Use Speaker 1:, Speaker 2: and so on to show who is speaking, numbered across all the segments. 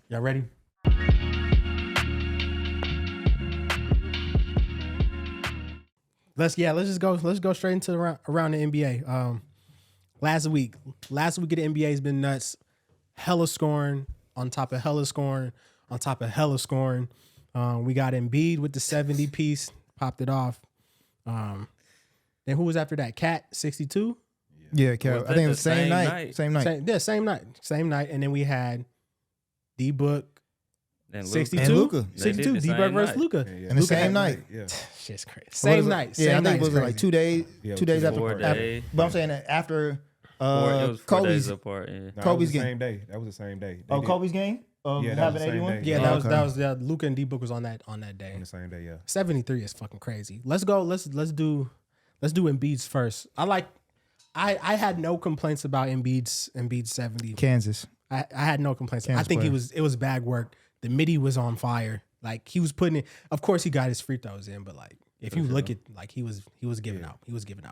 Speaker 1: Y'all ready? Let's just go. Let's go straight into around the NBA. Last week of the NBA has been nuts. Hella scoring on top of hella scoring on top of hella scoring. We got Embiid with the 70 piece, popped it off. Then who was after that? Cat 62.
Speaker 2: Yeah, Cat. I think it was the same night. Same
Speaker 1: night. And then we had D-Book. 62,
Speaker 2: and Luka.
Speaker 1: 62, D-Book versus Luka.
Speaker 2: Yeah. And the same night.
Speaker 3: Yeah.
Speaker 1: Shit's crazy. Same night.
Speaker 2: Yeah,
Speaker 1: I
Speaker 2: think it was like 2 days.
Speaker 3: Yeah,
Speaker 2: 2 days after.
Speaker 4: 4 days.
Speaker 2: But I'm saying that after
Speaker 4: It was 4 days
Speaker 2: Kobe's.
Speaker 4: apart. Yeah.
Speaker 3: No,
Speaker 2: Kobe's
Speaker 3: that was the
Speaker 2: game.
Speaker 3: same day. That was the same day.
Speaker 2: Oh, Kobe's game.
Speaker 3: Yeah, that was the
Speaker 2: having
Speaker 3: same
Speaker 2: 81.
Speaker 3: day.
Speaker 1: Yeah,
Speaker 3: Oh,
Speaker 1: that was Luka and D-Book was on that day.
Speaker 3: On the same day, yeah.
Speaker 1: 73 is fucking crazy. Let's go. Let's do Embiid's first. I had no complaints about Embiid's 70.
Speaker 2: Kansas.
Speaker 1: I had no complaints.
Speaker 2: Kansas
Speaker 1: I think
Speaker 2: player.
Speaker 1: it was bad work. The midi was on fire. Like he was putting it. Of course, he got his free throws in, but like if you look at like he was giving out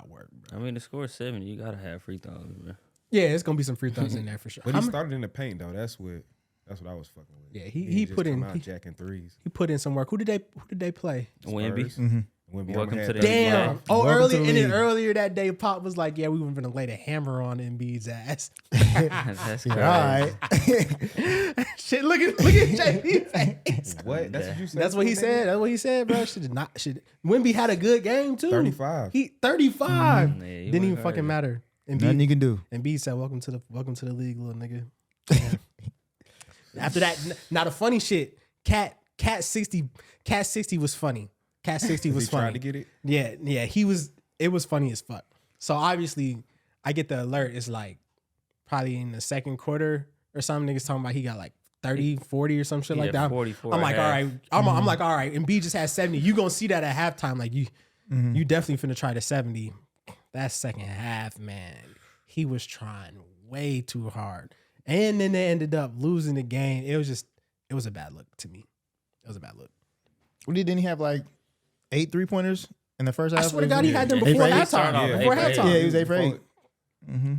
Speaker 1: work. Bro.
Speaker 4: I mean, the score is 70. You gotta have free throws, bro.
Speaker 1: Yeah, it's gonna be some free throws in there for sure.
Speaker 3: But he started in the paint though. That's what I was fucking with.
Speaker 1: Yeah, he
Speaker 3: just
Speaker 1: put in
Speaker 3: come out jacking threes.
Speaker 1: He put in some work. Who did they play?
Speaker 4: Wemby.
Speaker 3: Spurs. Wemby
Speaker 4: Welcome
Speaker 3: had
Speaker 4: to the
Speaker 3: 30.
Speaker 1: Damn. Oh,
Speaker 2: Welcome to the league.
Speaker 1: earlier that day, Pop was like, "Yeah, we were gonna lay the hammer on Embiid's ass."
Speaker 4: That's crazy.
Speaker 2: All right.
Speaker 1: Shit, look at JP's face.
Speaker 3: What? That's what you said.
Speaker 1: That's what he said. That's what he said, bro. Wemby had a good game too.
Speaker 3: 35.
Speaker 1: He 35.
Speaker 4: Yeah, he
Speaker 1: Didn't even
Speaker 4: went
Speaker 1: fucking
Speaker 4: hard.
Speaker 1: matter.
Speaker 2: Nothing you can do.
Speaker 1: Embiid said, "Welcome to the league, little nigga." Yeah. After that, now the funny shit, Cat 60 was funny. Cat 60 was
Speaker 3: He
Speaker 1: funny.
Speaker 3: tried to get it.
Speaker 1: Yeah, it was funny as fuck. So obviously, I get the alert. It's like probably in the second quarter or something. Niggas talking about he got like 30, 40 or some shit like that.
Speaker 4: 44
Speaker 1: I'm like,
Speaker 4: at
Speaker 1: all
Speaker 4: half.
Speaker 1: right. I'm like, all right. And B just had 70. You gonna see that at halftime. Like you definitely finna try the 70. That second half, man, he was trying way too hard. And then they ended up losing the game. It was a bad look to me. It was a bad look.
Speaker 2: Didn't he have like 8 3-pointers in the first half?
Speaker 1: I swear to God, he had them
Speaker 2: Eight
Speaker 1: before
Speaker 2: for eight?
Speaker 1: halftime. Before halftime.
Speaker 2: Yeah, he was 8 for 8.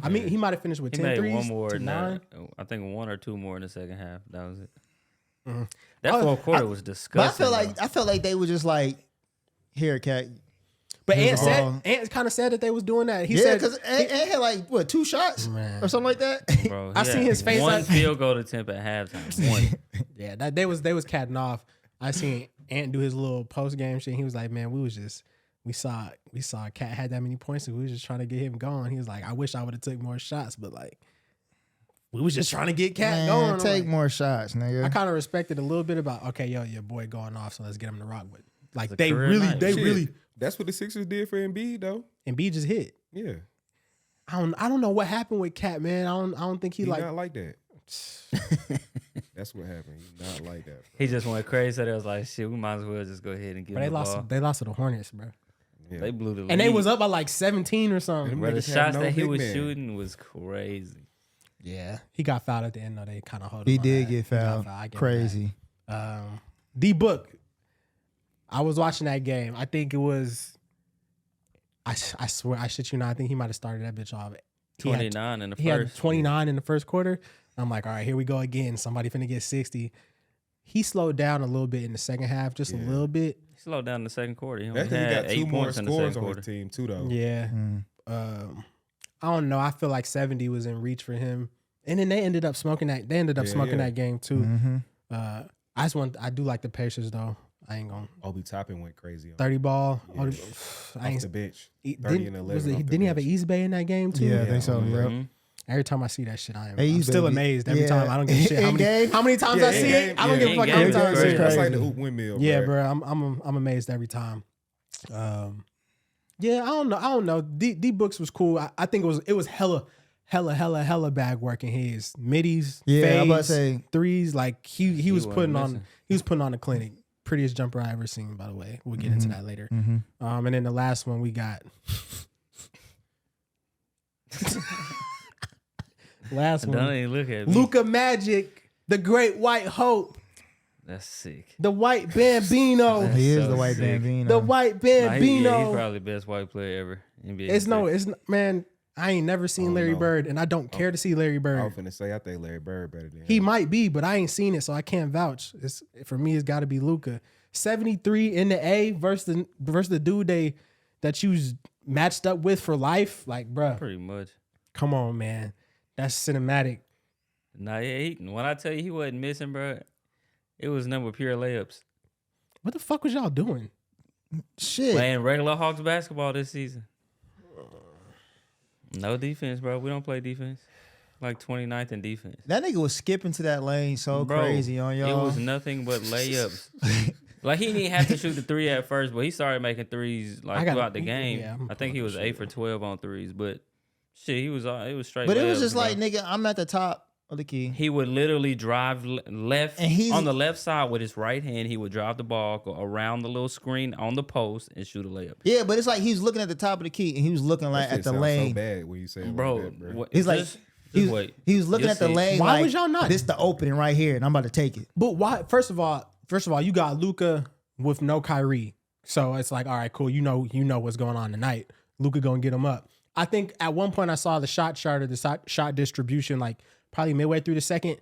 Speaker 1: I mean, he might have finished with
Speaker 4: He
Speaker 1: 10
Speaker 4: made
Speaker 1: threes
Speaker 4: one more
Speaker 1: to
Speaker 4: than
Speaker 1: 9.
Speaker 4: that. I think 1 or 2 more in the second half. That was it.
Speaker 1: Mm-hmm.
Speaker 4: That fourth quarter was
Speaker 2: But
Speaker 4: disgusting.
Speaker 2: I felt like they were just like, here, Cat.
Speaker 1: But
Speaker 2: He was
Speaker 1: Ant kind of said that they was doing that. He
Speaker 2: Yeah,
Speaker 1: said
Speaker 2: because Ant had like, what, 2 shots
Speaker 1: Man.
Speaker 2: or something like that?
Speaker 4: Bro,
Speaker 1: I
Speaker 4: he
Speaker 1: seen
Speaker 4: had
Speaker 1: his face,
Speaker 4: One
Speaker 1: like-
Speaker 4: field goal attempt at halftime. One.
Speaker 1: yeah, that they was catting off. I seen Ant do his little post game shit. He was like, man, we saw Cat had that many points and we was just trying to get him going. He was like, I wish I would have took more shots, but like we was just trying to get Cat going. I'm
Speaker 2: Take
Speaker 1: like,
Speaker 2: more shots, nigga.
Speaker 1: I kind of respected a little bit about, okay, yo, your boy going off, so let's get him to rock with. Like
Speaker 4: It's a
Speaker 1: they
Speaker 4: career
Speaker 1: really,
Speaker 4: night.
Speaker 1: they
Speaker 3: Shit,
Speaker 1: really,
Speaker 3: That's what the Sixers did for Embiid though.
Speaker 1: Embiid just hit.
Speaker 3: Yeah.
Speaker 1: I don't know what happened with Cat, man. I don't think he
Speaker 3: He
Speaker 1: like.
Speaker 3: not like that. That's what happened. He not like that.
Speaker 4: He just went crazy. So they was like, shit, we might as well just go ahead and get
Speaker 1: But
Speaker 4: him the ball.
Speaker 1: they lost to the Hornets, bro.
Speaker 3: Yeah.
Speaker 4: They blew the lead.
Speaker 1: And they was up by like 17 or something.
Speaker 4: Bro, the
Speaker 3: Niggas had
Speaker 4: shots
Speaker 3: no
Speaker 4: that he
Speaker 3: big
Speaker 4: was
Speaker 3: man.
Speaker 4: shooting was crazy.
Speaker 1: Yeah, he got fouled at the end though. They kind of hold him.
Speaker 2: He
Speaker 1: on
Speaker 2: did
Speaker 1: that.
Speaker 2: get
Speaker 1: He got
Speaker 2: fouled.
Speaker 1: I give him
Speaker 2: Crazy.
Speaker 1: that. D-Book. I was watching that game. I think it was. I swear, I shit you not. I think he might have started that bitch off. He had
Speaker 4: 29 in the
Speaker 1: He had
Speaker 4: first.
Speaker 1: 29 in the first quarter. I'm like, all right, here we go again. Somebody finna get 60. He slowed down a little bit in the second half, just a little bit.
Speaker 4: He slowed down in the second quarter. He only
Speaker 3: That's because he
Speaker 4: had
Speaker 3: got
Speaker 4: 8
Speaker 3: 2 more
Speaker 4: points in the
Speaker 3: scores
Speaker 4: second
Speaker 3: on
Speaker 4: quarter.
Speaker 3: his team too though.
Speaker 1: Yeah. I don't know. I feel like 70 was in reach for him. And then they ended up smoking that. They ended up smoking that game too. I do like the Pacers though. I ain't gonna.
Speaker 3: Obi Toppin went crazy on
Speaker 1: 30 ball.
Speaker 3: Yeah.
Speaker 1: I
Speaker 3: off
Speaker 1: ain't.
Speaker 3: the bench. 30
Speaker 1: Didn't,
Speaker 3: and 11.
Speaker 1: was it,
Speaker 3: off the
Speaker 1: didn't he have an
Speaker 3: bench.
Speaker 1: East Bay in that game too?
Speaker 2: Yeah, I think so.
Speaker 3: Yeah.
Speaker 2: Yep.
Speaker 1: Every time I see that shit, I'm
Speaker 2: East
Speaker 1: still
Speaker 2: Bay.
Speaker 1: amazed every
Speaker 2: Yeah.
Speaker 1: time. I don't give a shit how many times I see it. I don't give a fuck how many
Speaker 4: in-game
Speaker 1: times I see
Speaker 4: is
Speaker 1: it.
Speaker 3: That's
Speaker 2: crazy.
Speaker 3: like the hoop windmill.
Speaker 1: Yeah,
Speaker 3: bro.
Speaker 1: bro. I'm amazed every time. Yeah, I don't know. D Books was cool. I think it was hella bag work in his middies,
Speaker 2: Yeah, I'm about to
Speaker 1: fades,
Speaker 2: say.
Speaker 1: threes. Like he was
Speaker 4: wasn't
Speaker 1: putting on
Speaker 4: missing.
Speaker 1: he was putting on a clinic. Prettiest jumper I ever seen, by the way. We'll get into that later. And then the last one we got. Last
Speaker 4: Don't
Speaker 1: one.
Speaker 4: even look at me.
Speaker 1: Luka Magic, the great white hope,
Speaker 4: That's sick.
Speaker 1: the white Bambino,
Speaker 2: He is
Speaker 4: So
Speaker 2: the white
Speaker 4: sick.
Speaker 2: Bambino.
Speaker 1: the white
Speaker 4: Nah,
Speaker 1: Bambino.
Speaker 4: he's probably the best white player ever. NBA
Speaker 1: It's
Speaker 4: history.
Speaker 1: man. I ain't never seen
Speaker 3: don't
Speaker 1: Larry
Speaker 3: know.
Speaker 1: Bird, and I don't care to see Larry
Speaker 3: I
Speaker 1: Bird.
Speaker 3: was finna say I think Larry Bird better than
Speaker 1: He
Speaker 3: him.
Speaker 1: might be, but I ain't seen it, so I can't vouch. For me, it's got to be Luka. 73 in the A versus the dude that you matched up with for life. Like, bruh,
Speaker 4: Pretty much.
Speaker 1: come on, man. That's cinematic.
Speaker 4: Nah, yeah, when I tell you he wasn't missing, bro, it was number pure layups.
Speaker 1: What the fuck was y'all doing?
Speaker 2: Shit.
Speaker 4: Playing regular Hawks basketball this season. No defense, bro. We don't play defense. Like 29th in defense.
Speaker 2: That nigga was skipping to that lane so
Speaker 4: Bro,
Speaker 2: crazy on y'all.
Speaker 4: It was nothing but layups. Like, he didn't even have to shoot the three at first, but he started making threes throughout the game.
Speaker 1: Yeah,
Speaker 4: I think he was 8 for 12 on threes, but shit, it was straight.
Speaker 2: But it was
Speaker 4: layups,
Speaker 2: just
Speaker 4: bro.
Speaker 2: like, nigga, I'm at the top of the key.
Speaker 4: He would literally drive left
Speaker 2: And he's-
Speaker 4: on the left side with his right hand. He would drive the ball, go around the little screen on the post, and shoot a layup.
Speaker 2: Yeah, but it's like he was looking at the top of the key and he was looking like
Speaker 3: That
Speaker 2: at
Speaker 3: shit
Speaker 2: the
Speaker 3: sound
Speaker 2: lane.
Speaker 3: so bad when you say it
Speaker 4: Bro,
Speaker 3: like that, bro.
Speaker 4: what-
Speaker 2: He's like,
Speaker 4: just
Speaker 2: he,
Speaker 4: wait.
Speaker 2: he was looking
Speaker 4: You'll
Speaker 2: at the
Speaker 4: see.
Speaker 2: lane.
Speaker 1: Why
Speaker 2: like,
Speaker 1: was y'all not?
Speaker 2: This the opening right here, and I'm about to take it.
Speaker 1: But why? First of all, you got Luka with no Kyrie, so it's like, all right, cool. You know what's going on tonight. Luka gonna get him up. I think at one point I saw the shot chart or the shot distribution, like probably midway through the second.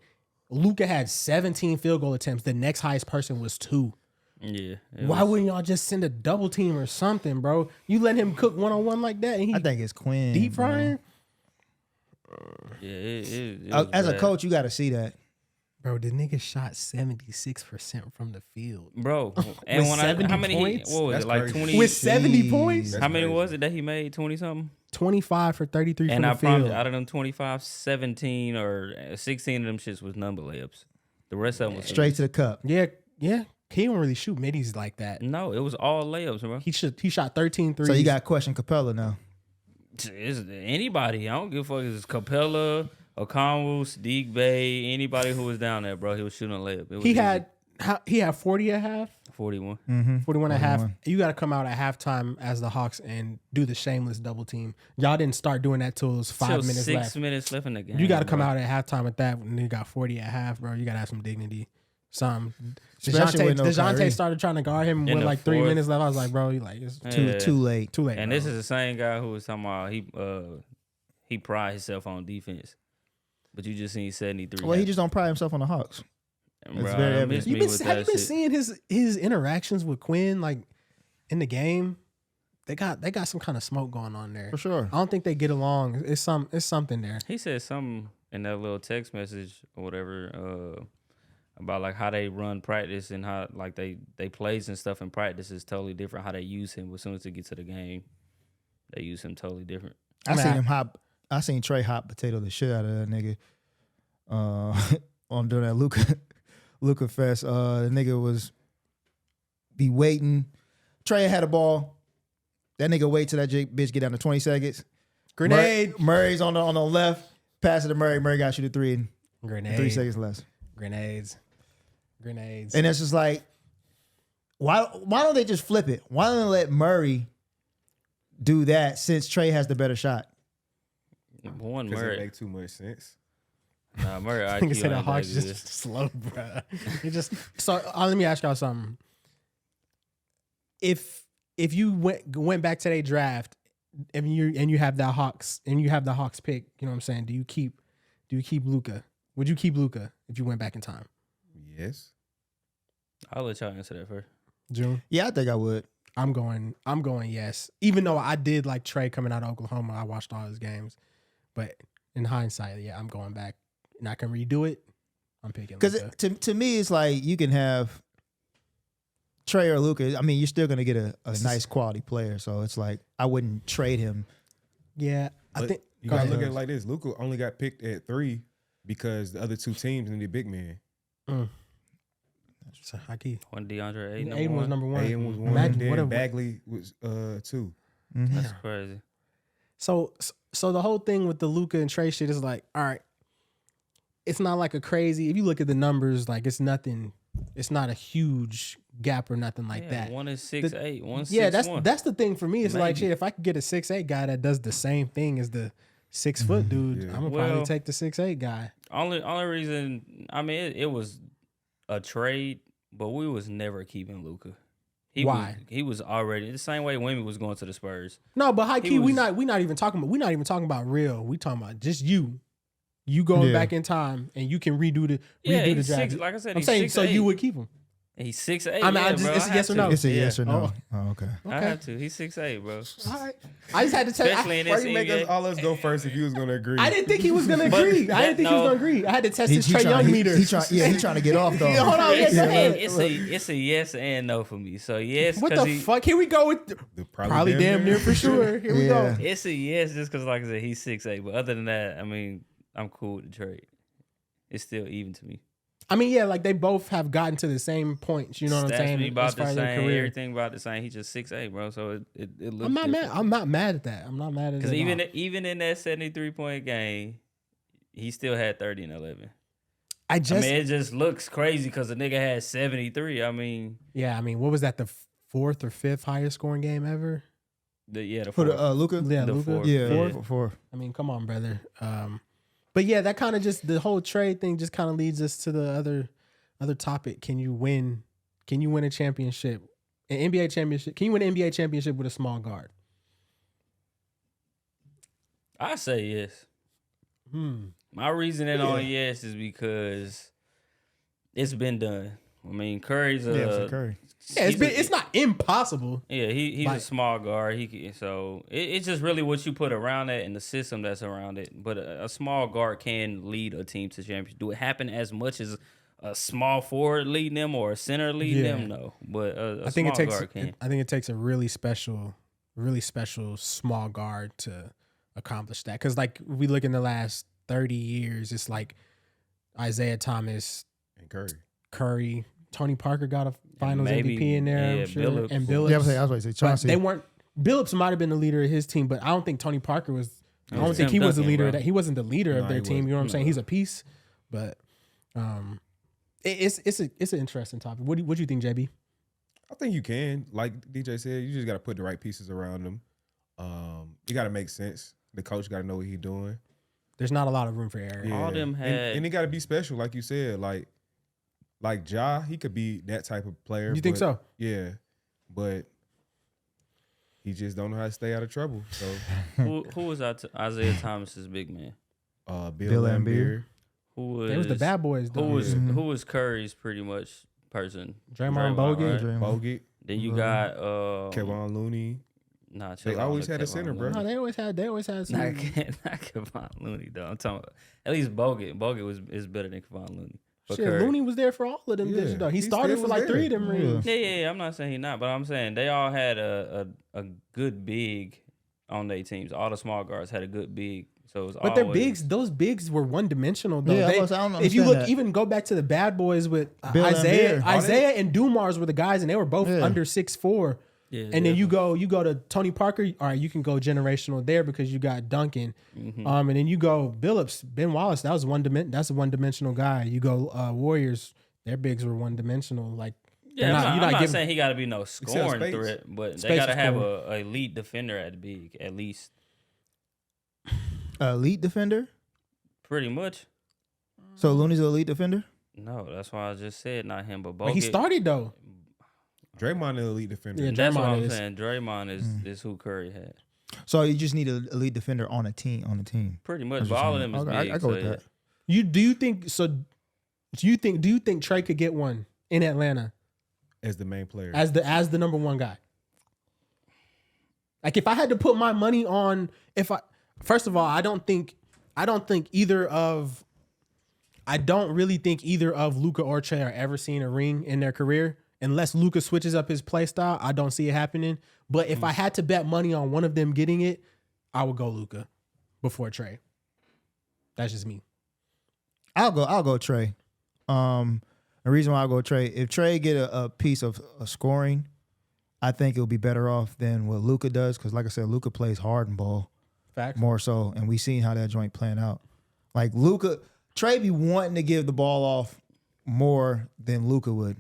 Speaker 1: Luka had 17 field goal attempts. The next highest person was 2.
Speaker 4: Yeah.
Speaker 1: Why wouldn't y'all just send a double team or something, bro? You let him cook one-on-one like that, and he
Speaker 2: I think it's Quinn.
Speaker 1: deep frying.
Speaker 4: Yeah, it
Speaker 2: Bro.
Speaker 4: was
Speaker 2: As a
Speaker 4: bad.
Speaker 2: coach, you got to see that.
Speaker 1: Bro, the nigga shot 76% from the field.
Speaker 4: Bro. And
Speaker 1: With
Speaker 4: when
Speaker 1: 70
Speaker 4: how many?
Speaker 1: points?
Speaker 4: What was
Speaker 3: That's
Speaker 4: it? Like
Speaker 3: crazy.
Speaker 4: 20?
Speaker 1: With 70
Speaker 2: Jeez.
Speaker 1: points?
Speaker 3: That's
Speaker 4: How many
Speaker 3: crazy.
Speaker 4: was it that he made? 20 something.
Speaker 1: 25 for 33
Speaker 4: And
Speaker 1: from
Speaker 4: I
Speaker 1: the
Speaker 4: promise,
Speaker 1: field.
Speaker 4: out of them 25, 17 or 16 of them shits was number layups. The rest of them was
Speaker 2: Straight to the cup.
Speaker 1: Yeah. He don't really shoot middies like that.
Speaker 4: No, it was all layups, bro.
Speaker 1: He shot 13 threes.
Speaker 2: So you got to question Capella now.
Speaker 4: It's anybody. I don't give a fuck. It's Capella, Okonwu, Sadiq Bey, anybody who was down there, bro. He was shooting a layup. It was
Speaker 1: he had 40 at half,
Speaker 4: 41.
Speaker 1: 41 at half. You got to come out at halftime as the Hawks and do the shameless double team. Y'all didn't start doing that till it was 5
Speaker 4: Till
Speaker 1: minutes
Speaker 4: 6
Speaker 1: left.
Speaker 4: minutes left in the game.
Speaker 1: You got to come
Speaker 4: bro.
Speaker 1: out at halftime with that when you got 40 at half, bro. You got to have some dignity.
Speaker 2: Especially with no
Speaker 1: DeJounte
Speaker 2: Kyrie.
Speaker 1: started trying to guard him
Speaker 4: In
Speaker 1: with
Speaker 4: the
Speaker 1: like 3
Speaker 4: fourth.
Speaker 1: minutes left. I was like, bro, it's
Speaker 4: Yeah.
Speaker 2: Too late.
Speaker 1: too late.
Speaker 4: And
Speaker 1: bro.
Speaker 4: this is the same guy who was talking about he pride himself on defense, but you just seen 73.
Speaker 2: Well, he just don't pride himself on the Hawks.
Speaker 4: Bro,
Speaker 2: It's very
Speaker 4: don't
Speaker 2: evident.
Speaker 4: miss me with
Speaker 1: have you
Speaker 4: that
Speaker 1: been
Speaker 4: shit.
Speaker 1: seeing his interactions with Quinn like in the game? They got some kind of smoke going on there.
Speaker 2: For sure.
Speaker 1: I don't think they get along. It's something there.
Speaker 4: He said something in that little text message or whatever about like how they run practice and how like they plays and stuff in practice is totally different. How they use him, but as soon as they get to the game, they use him totally different.
Speaker 2: I seen Trey hot potato the shit out of that nigga. On doing that Luka Fest. The nigga was be waiting. Trey had a ball. That nigga wait till that bitch get down to 20 seconds.
Speaker 1: Grenade.
Speaker 2: Murray's on the left. Pass it to Murray. Murray got to shoot a 3 in
Speaker 1: Grenade.
Speaker 2: 3 seconds less.
Speaker 1: Grenades.
Speaker 2: And it's just like, why don't they just flip it? Why don't they let Murray do that since Trey has the better shot?
Speaker 4: One
Speaker 3: Because it
Speaker 4: Murray,
Speaker 3: make too much sense.
Speaker 4: nah, Murray
Speaker 1: I think
Speaker 4: IQ
Speaker 1: said the
Speaker 4: ain't
Speaker 1: Hawks
Speaker 4: that good.
Speaker 1: just slow, bro. It just let me ask y'all something. If you went back to their draft and you have the Hawks pick, you know what I'm saying? Do you keep Luka? Would you keep Luka if you went back in time?
Speaker 3: Yes.
Speaker 4: I'll let y'all answer that first.
Speaker 1: June?
Speaker 2: Yeah, I think I would.
Speaker 1: I'm going yes. Even though I did like Trey coming out of Oklahoma, I watched all his games. But in hindsight, yeah, I'm going back. And I can redo it. I'm picking
Speaker 2: Because
Speaker 1: Luka.
Speaker 2: to me, it's like you can have Trey or Luka. I mean, you're still going to get a nice quality player. So it's like I wouldn't trade him.
Speaker 1: Yeah, I
Speaker 3: But
Speaker 1: think
Speaker 3: you
Speaker 1: go
Speaker 3: gotta
Speaker 1: ahead.
Speaker 3: look at it like this. Luka only got picked at 3 because the other 2 teams needed big man.
Speaker 1: So, Haki.
Speaker 4: One DeAndre Ayton.
Speaker 1: Aiden was number one.
Speaker 3: Aiden was 1,
Speaker 1: Imagine
Speaker 3: then
Speaker 1: what a-
Speaker 3: Bagley was 2.
Speaker 4: That's crazy.
Speaker 1: So the whole thing with the Luka and Trey shit is like, all right, it's not like a crazy. If you look at the numbers, like it's nothing. It's not a huge gap or nothing like that.
Speaker 4: One is 6'8", one 6'1".
Speaker 1: Yeah, that's the thing for me. It's like
Speaker 4: Maybe.
Speaker 1: shit. If I could get a 6'8" guy that does the same thing as the 6 foot dude,
Speaker 3: Yeah.
Speaker 1: I'm gonna probably
Speaker 4: Well-
Speaker 1: take the 6'8" guy.
Speaker 4: Only reason, I mean, it was a trade, but we was never keeping Luka.
Speaker 1: Why?
Speaker 4: He was already the same way Wemby was going to the Spurs.
Speaker 1: No, but high key, we
Speaker 4: was-
Speaker 1: not even talking about real. We talking about just you. You going
Speaker 2: Yeah.
Speaker 1: back in time and you can redo the
Speaker 4: He's
Speaker 1: draft.
Speaker 4: 6', like I said,
Speaker 1: I'm
Speaker 4: he's
Speaker 1: saying so
Speaker 4: 6'8".
Speaker 1: you would keep him.
Speaker 4: He's 6'8".
Speaker 1: I mean,
Speaker 4: yeah, bro,
Speaker 1: it's a
Speaker 4: I
Speaker 1: yes or
Speaker 4: have
Speaker 1: no.
Speaker 4: to.
Speaker 2: It's a yes or no.
Speaker 1: Oh.
Speaker 2: Oh, okay.
Speaker 4: I have to. He's 6'8", bro.
Speaker 1: All right. I just had to tell you.
Speaker 4: Especially in
Speaker 3: Why
Speaker 4: this
Speaker 3: you make us
Speaker 4: NBA.
Speaker 3: all us go first if you was gonna agree?
Speaker 1: I didn't think he was gonna agree. I didn't think he was gonna agree. I had to test his Trae Young meter.
Speaker 2: He trying to get off though.
Speaker 1: Yeah, hold on.
Speaker 4: It's,
Speaker 1: Yeah, go ahead.
Speaker 4: it's a yes and no for me. So yes,
Speaker 1: What
Speaker 4: because
Speaker 1: the fuck? Here we go with
Speaker 3: The
Speaker 1: probably damn near for sure. Here we
Speaker 2: Yeah.
Speaker 1: go.
Speaker 4: it's a yes just because, like I said, he's 6'8". But other than that, I mean, I'm cool with the trade. It's still even to me.
Speaker 1: I mean, yeah, like they both have gotten to the same points. You know what I'm
Speaker 4: Stats
Speaker 1: saying?
Speaker 4: be about
Speaker 1: As far
Speaker 4: the
Speaker 1: as their
Speaker 4: same.
Speaker 1: career.
Speaker 4: Everything about the same. He's just 6'8", bro. So it looks.
Speaker 1: I'm not mad. I'm not mad at that. I'm not mad at it.
Speaker 4: Because
Speaker 1: at all.
Speaker 4: even in that 73-point game, he still had 30 and 11.
Speaker 1: I just
Speaker 4: mean, it just looks crazy because the nigga had 73. I mean,
Speaker 1: yeah. I mean, what was that? The fourth or fifth highest scoring game ever?
Speaker 4: the
Speaker 2: For
Speaker 4: fourth.
Speaker 2: the Luka.
Speaker 1: Yeah,
Speaker 4: The
Speaker 1: Luka.
Speaker 4: fourth.
Speaker 2: Yeah, four.
Speaker 1: I mean, come on, brother. But yeah, that kind of just the whole trade thing just kind of leads us to the other topic. Can you win a championship, an NBA championship? Can you win an NBA championship with a small guard?
Speaker 4: I say yes. My reasoning on yes is because it's been done. I mean, Curry's
Speaker 2: Yeah, for Curry.
Speaker 1: Yeah, it's not impossible.
Speaker 4: Yeah, he's
Speaker 1: Like-
Speaker 4: a small guard. It's just really what you put around it and the system that's around it. But a small guard can lead a team to championship. Do it happen as much as a small forward leading them or a center leading them? No, but a
Speaker 1: I think
Speaker 4: small
Speaker 1: it takes.
Speaker 4: guard can.
Speaker 1: I think it takes a really special small guard to accomplish that. Because like we look in the last 30 years, it's like Isaiah Thomas,
Speaker 3: and Curry.
Speaker 1: Curry, Tony Parker got a Finals
Speaker 4: maybe,
Speaker 1: MVP in there,
Speaker 4: yeah,
Speaker 1: I'm sure,
Speaker 4: Billups.
Speaker 1: and Billups.
Speaker 2: Yeah, I was about to say
Speaker 1: But
Speaker 2: Chauncey.
Speaker 1: they weren't. Billups might have been the leader of his team, but I don't think Tony Parker was. I don't
Speaker 4: was
Speaker 1: think
Speaker 4: Tim
Speaker 1: he was the
Speaker 4: Duncan,
Speaker 1: leader.
Speaker 4: bro.
Speaker 1: Of that he wasn't the leader of
Speaker 3: No,
Speaker 1: their
Speaker 3: he
Speaker 1: team. You know what I'm
Speaker 3: wasn't.
Speaker 1: saying? He's a piece, but it's an interesting topic. What do you think, JB?
Speaker 3: I think you can. Like DJ said, you just got to put the right pieces around them. You got to make sense. The coach got to know what he's doing.
Speaker 1: There's not a lot of room for error.
Speaker 3: Yeah.
Speaker 4: All them had-
Speaker 3: and it got to be special, like you said. Like Ja, he could be that type of player.
Speaker 1: You think so?
Speaker 3: Yeah, but he just don't know how to stay out of trouble. So,
Speaker 4: Who was Isaiah Thomas's big man?
Speaker 3: Bill Embiid.
Speaker 4: Who was
Speaker 1: There was the bad boys.
Speaker 4: Who
Speaker 1: Though.
Speaker 4: was
Speaker 2: Yeah.
Speaker 4: who was Curry's pretty much person?
Speaker 1: Draymond Bogut?
Speaker 4: right?
Speaker 2: Draymond.
Speaker 3: Bogut,
Speaker 4: Then you got
Speaker 3: Kevon Looney.
Speaker 4: Nah,
Speaker 3: They
Speaker 4: chill
Speaker 3: always
Speaker 4: out,
Speaker 3: had a
Speaker 4: Kevon
Speaker 3: center, bro.
Speaker 4: Looney.
Speaker 1: No, they always had.
Speaker 4: Not,
Speaker 1: Some,
Speaker 4: not Kevon Looney though. I'm talking about at least Bogut. Bogut is better than Kevon Looney. But
Speaker 1: shit,
Speaker 4: Curry.
Speaker 1: Looney was there for all of them.
Speaker 3: Yeah,
Speaker 1: bitches, though. He
Speaker 3: he
Speaker 1: started
Speaker 3: still
Speaker 1: for
Speaker 3: was
Speaker 1: like 3 of
Speaker 3: there.
Speaker 1: them rings.
Speaker 4: Yeah. I'm not saying he not, but I'm saying they all had a good big on their teams. All the small guards had a good big. So it was
Speaker 1: But their
Speaker 4: always-
Speaker 1: bigs, those bigs were one dimensional though.
Speaker 2: Yeah, I
Speaker 1: They-
Speaker 2: don't
Speaker 1: if you
Speaker 2: understand
Speaker 1: look,
Speaker 2: that.
Speaker 1: even go back to the bad boys with
Speaker 2: Bill
Speaker 1: Isaiah,
Speaker 2: Embiid.
Speaker 1: Isaiah and Dumars were the guys, and they were both
Speaker 2: Yeah.
Speaker 1: under 6'4".
Speaker 4: Yeah,
Speaker 1: And then you go to Tony Parker. All right, you can go generational there because you got Duncan.
Speaker 4: Mm-hmm.
Speaker 1: And then you go Billups, Ben Wallace. That's a one dimensional guy. You go Warriors. Their bigs were one dimensional. Like
Speaker 4: Yeah, I'm not
Speaker 1: giving-
Speaker 4: saying he got to be no scoring
Speaker 3: space.
Speaker 4: threat, but
Speaker 1: Space
Speaker 4: they got to
Speaker 1: is
Speaker 4: have
Speaker 1: cool.
Speaker 4: a elite defender at the big, at least.
Speaker 2: Elite defender.
Speaker 4: Pretty much.
Speaker 2: So Looney's an elite defender.
Speaker 4: No, that's why I just said not him, but Bogut.
Speaker 1: But he started though.
Speaker 3: Draymond, an elite defender.
Speaker 1: Yeah,
Speaker 4: That's what
Speaker 1: Draymond
Speaker 4: I'm
Speaker 1: is.
Speaker 4: saying. Draymond is who Curry had.
Speaker 2: So you just need an elite defender on a team.
Speaker 4: Pretty much,
Speaker 2: That's
Speaker 4: but
Speaker 2: what
Speaker 4: all of
Speaker 2: you're
Speaker 4: them is
Speaker 2: saying. Okay,
Speaker 4: big.
Speaker 2: I go
Speaker 4: so
Speaker 2: with
Speaker 4: yeah.
Speaker 2: that.
Speaker 1: Do you think so? Do you think Trey could get one in Atlanta
Speaker 3: As the main player.
Speaker 1: as the number one guy? Like if I had to put my money on, first of all, I don't really think either of Luka or Trey are ever seeing a ring in their career. Unless Luka switches up his play style, I don't see it happening. But if I had to bet money on one of them getting it, I would go Luka before Trey. That's just me.
Speaker 2: I'll go Trey. The reason why I go Trey, if Trey get a piece of scoring, I think it'll be better off than what Luka does. Because like I said, Luka plays hard and ball
Speaker 1: Facts.
Speaker 2: more so, and we seen how that joint playing out. Like Trey be wanting to give the ball off more than Luka would,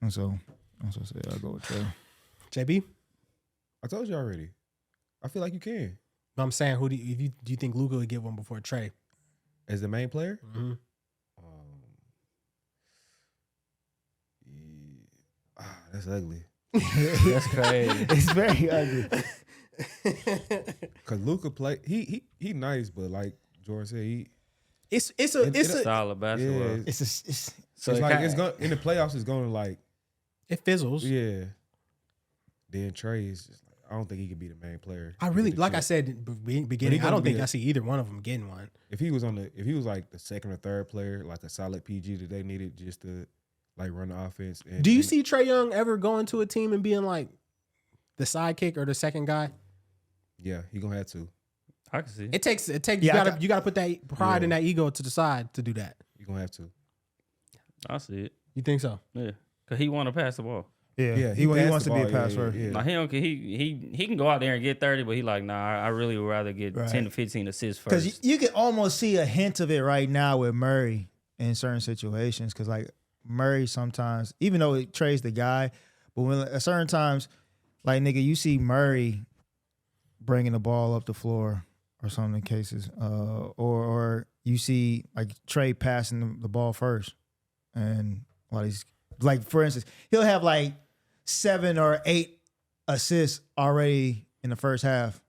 Speaker 2: and so that's what I say. I'll go with Trey.
Speaker 1: JB,
Speaker 3: I told you already. I feel like you can.
Speaker 1: but I'm saying, do you think Luka would get one before Trey?
Speaker 3: As the main player? That's ugly.
Speaker 4: That's crazy.
Speaker 2: It's very ugly.
Speaker 3: Cause Luka play he nice, but like Jordan said,
Speaker 4: It's solid basketball.
Speaker 3: yeah,
Speaker 2: It's
Speaker 4: So
Speaker 3: it's
Speaker 4: it
Speaker 3: like
Speaker 4: kinda-
Speaker 3: it's going in the playoffs. It's going to like
Speaker 1: It fizzles.
Speaker 3: yeah. Then Trey is just like I don't think he could be the main player.
Speaker 1: I
Speaker 3: to
Speaker 1: really,
Speaker 3: get the
Speaker 1: like I
Speaker 3: chip.
Speaker 1: said in the beginning, I
Speaker 3: gonna
Speaker 1: don't
Speaker 3: be
Speaker 1: think
Speaker 3: a-
Speaker 1: I see either one of them getting one.
Speaker 3: If he was like the second or third player, like a solid PG that they needed just to like run the offense. And,
Speaker 1: Do you
Speaker 3: and-
Speaker 1: see Trae Young ever going to a team and being like the sidekick or the second guy?
Speaker 3: Yeah, he gonna have to.
Speaker 4: I can see it.
Speaker 1: It takes
Speaker 2: Yeah,
Speaker 1: you gotta put that pride and that ego to the side to do that.
Speaker 3: He gonna have to.
Speaker 4: I see it.
Speaker 1: You think so?
Speaker 4: Yeah, cause he want to pass the ball.
Speaker 2: yeah.
Speaker 3: He
Speaker 2: He
Speaker 3: passed
Speaker 2: wants
Speaker 3: the
Speaker 2: to be a
Speaker 3: ball,
Speaker 2: passer.
Speaker 3: yeah.
Speaker 4: Nah, he don't. He can go out there and get 30, but he like, nah. I really would rather get
Speaker 2: Right.
Speaker 4: 10 to 15 assists
Speaker 2: Because
Speaker 4: first.
Speaker 2: you can almost see a hint of it right now with Murray in certain situations. Because like Murray sometimes, even though Trey's the guy, but when at certain times, like nigga, you see Murray bringing the ball up the floor or some of the cases, or you see like Trey passing the ball first, and while he's like, for instance, he'll have like 7 or 8 assists already in the first half.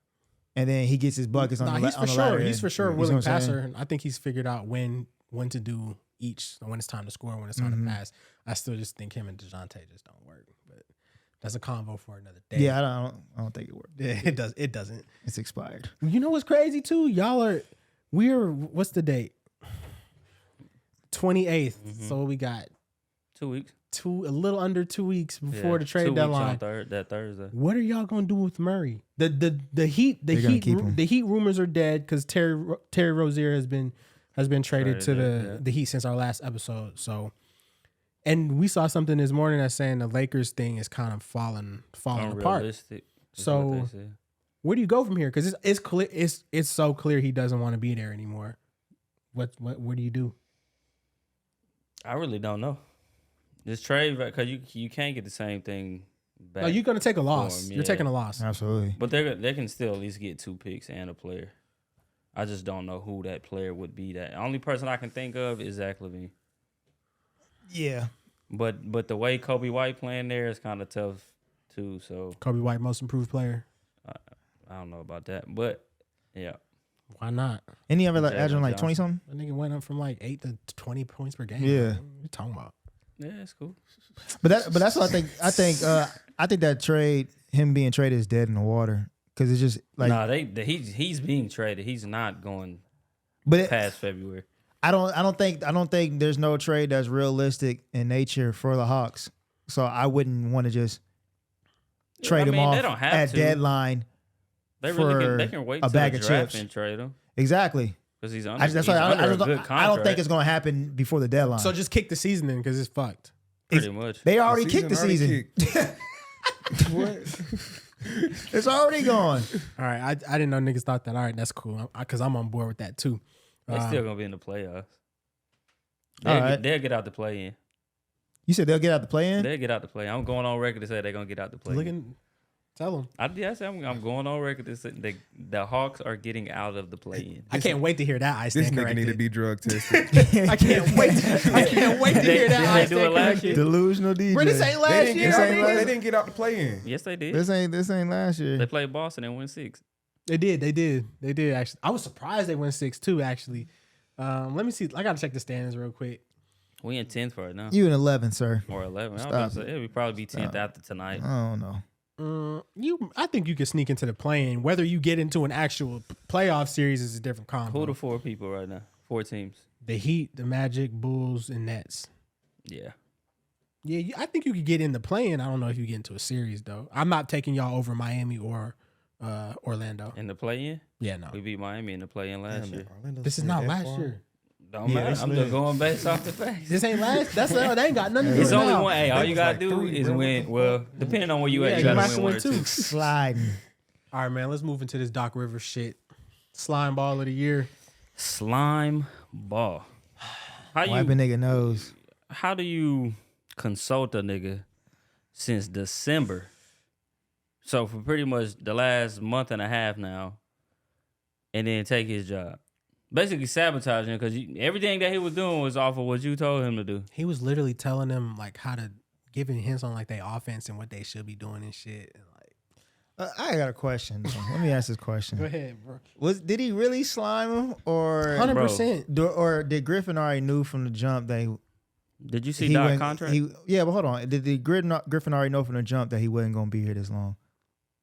Speaker 2: And then he gets his buckets on
Speaker 1: Nah,
Speaker 2: the
Speaker 1: he's
Speaker 2: on
Speaker 1: for
Speaker 2: the latter
Speaker 1: sure. He's
Speaker 2: end.
Speaker 1: for sure a
Speaker 2: You see
Speaker 1: willing
Speaker 2: what I'm saying?
Speaker 1: passer. And I think he's figured out when to do each, when it's time to score, when it's time
Speaker 2: Mhm.
Speaker 1: to pass. I still just think him and DeJounte just don't work. But that's a convo for another day.
Speaker 2: Yeah, I don't think it worked.
Speaker 1: Yeah, it does. It doesn't.
Speaker 2: It's expired.
Speaker 1: You know what's crazy too? What's the date? 28th. So we got
Speaker 4: 2 weeks
Speaker 1: a little under 2 weeks before the
Speaker 4: 2
Speaker 1: trade
Speaker 4: weeks
Speaker 1: deadline.
Speaker 4: on that Thursday.
Speaker 1: What are y'all gonna do with Murray? The Heat
Speaker 2: They're gonna keep him.
Speaker 1: the Heat rumors are dead because Terry Rozier has been traded to the Heat since our last episode. So, and we saw something this morning that's saying the Lakers thing is kind of falling apart.
Speaker 4: Unrealistic. is
Speaker 1: So-
Speaker 4: what they said.
Speaker 1: Where do you go from here? Because it's clear it's so clear he doesn't want to be there anymore. What do you do?
Speaker 4: I really don't know. Just trade because you can't get the same thing back.
Speaker 1: No, you're gonna take a loss.
Speaker 4: him,
Speaker 1: You're taking a loss.
Speaker 2: Absolutely.
Speaker 4: But they can still at least get 2 picks and a player. I just don't know who that player would be. That only person I can think of is Zach LaVine.
Speaker 2: Yeah.
Speaker 4: But the way Kobe White playing there is kind of tough too. So
Speaker 1: Kobe White, most improved player.
Speaker 4: I don't know about that. But yeah,
Speaker 1: Why not?
Speaker 2: Any other like
Speaker 4: Jalen
Speaker 2: averaging like
Speaker 4: Johnson.
Speaker 2: 20 something?
Speaker 1: That nigga went up from like 8 to 20 points per game.
Speaker 2: Yeah.
Speaker 1: What you talking about?
Speaker 4: yeah, it's cool.
Speaker 2: But that's what I think. I think that trade, him being traded, is dead in the water because it's just like.
Speaker 4: Nah, he's being traded. He's not going
Speaker 2: But
Speaker 4: past February.
Speaker 2: I don't think there's no trade that's realistic in nature for the Hawks. So I wouldn't want to just trade him
Speaker 4: They
Speaker 2: off
Speaker 4: don't have
Speaker 2: at
Speaker 4: to.
Speaker 2: deadline.
Speaker 4: They really
Speaker 2: for
Speaker 4: they can wait
Speaker 2: a
Speaker 4: till
Speaker 2: bag
Speaker 4: the
Speaker 2: of
Speaker 4: draft
Speaker 2: chips.
Speaker 4: and trade him
Speaker 2: Exactly.
Speaker 4: because he's under.
Speaker 2: That's
Speaker 4: he's
Speaker 2: why
Speaker 4: under a good
Speaker 2: I don't
Speaker 4: contract.
Speaker 2: think it's going to happen before the deadline.
Speaker 1: So just kick the season in because it's fucked.
Speaker 4: pretty much.
Speaker 2: They already kicked the
Speaker 3: already
Speaker 2: season.
Speaker 3: kicked. What?
Speaker 2: It's already gone.
Speaker 1: All right, I didn't know niggas thought that. All right, that's cool because I'm on board with that too.
Speaker 4: They're still gonna be in the playoffs.
Speaker 2: All
Speaker 4: They'll,
Speaker 2: right.
Speaker 4: they'll get out the play in.
Speaker 2: You said they'll get out the play in?
Speaker 4: They'll get out the play. I'm going on record to say they're gonna get out the play.
Speaker 1: Looking, tell them.
Speaker 4: I said I'm going on record to say the Hawks are getting out of the play in.
Speaker 1: I can't wait to hear that. I
Speaker 3: This
Speaker 1: stand
Speaker 3: nigga need to
Speaker 1: corrected.
Speaker 3: be drug tested.
Speaker 1: I can't wait. I can't wait to hear that.
Speaker 4: Did
Speaker 1: I
Speaker 4: they do it
Speaker 1: stand
Speaker 4: last
Speaker 1: corrected.
Speaker 4: year?
Speaker 2: Delusional DJ.
Speaker 1: Bro, this ain't
Speaker 3: They
Speaker 1: last
Speaker 3: didn't,
Speaker 1: year.
Speaker 3: get out,
Speaker 2: ain't last-
Speaker 3: they didn't get out the play in.
Speaker 4: Yes, they did.
Speaker 2: This ain't last year.
Speaker 4: They played Boston and won 6.
Speaker 1: They did actually. I was surprised they went 6-2 actually. Let me see. I gotta check the standings real quick.
Speaker 4: We in 10th right now
Speaker 2: You in 11, sir.
Speaker 4: or 11. I was
Speaker 2: Stop
Speaker 4: about to say it would probably be 10th
Speaker 2: Stop.
Speaker 4: after tonight.
Speaker 2: I don't know.
Speaker 1: I think you can sneak into the play-in. Whether you get into an actual playoff series is a different combo.
Speaker 4: Who the 4 people right now? 4 teams.
Speaker 1: The Heat, the Magic, Bulls, and Nets.
Speaker 4: Yeah.
Speaker 1: Yeah, I think you could get in the play-in. I don't know if you get into a series though. I'm not taking y'all over Miami or Orlando.
Speaker 4: In the play in,
Speaker 1: Yeah, no.
Speaker 4: we beat Miami in the play in last
Speaker 3: Damn,
Speaker 4: year.
Speaker 3: Orlando's
Speaker 1: This is
Speaker 3: slid
Speaker 1: not
Speaker 3: that
Speaker 1: last
Speaker 3: far.
Speaker 1: year.
Speaker 4: Don't
Speaker 2: Yeah,
Speaker 4: matter.
Speaker 2: they
Speaker 4: I'm
Speaker 2: slid.
Speaker 4: just going based off the facts.
Speaker 1: This ain't last. They ain't got nothing to do
Speaker 4: It's
Speaker 1: with
Speaker 4: only
Speaker 1: now.
Speaker 4: one. Hey, all
Speaker 3: They
Speaker 4: you
Speaker 3: was
Speaker 4: gotta
Speaker 3: like
Speaker 4: do
Speaker 3: 3,
Speaker 4: is
Speaker 3: bro.
Speaker 4: win. Well, depending on where you
Speaker 1: Yeah,
Speaker 4: at,
Speaker 1: you
Speaker 4: you
Speaker 1: might
Speaker 4: gotta
Speaker 1: have
Speaker 4: win 1
Speaker 1: won
Speaker 4: or 2.
Speaker 1: two.
Speaker 2: Sliding.
Speaker 1: All right, man. Let's move into this Doc Rivers shit. Slime ball of the year.
Speaker 4: Slime ball. How
Speaker 2: Wipe a
Speaker 4: you?
Speaker 2: nigga nose.
Speaker 4: How do you consult a nigga since December? So for pretty much the last month and a half now, and then take his job. Basically sabotaging him because everything that he was doing was off of what you told him to do.
Speaker 1: He was literally telling him like how to giving hints on like their offense and what they should be doing and shit. And like,
Speaker 2: I got a question. Let me ask this question.
Speaker 1: go ahead, bro.
Speaker 2: Did he really slime him, or
Speaker 1: 100%.
Speaker 2: or did Griffin already knew from the jump that
Speaker 4: Did you see Doc's contract?
Speaker 2: Yeah, but hold on. Did Griffin already know from the jump that he wasn't gonna be here this long?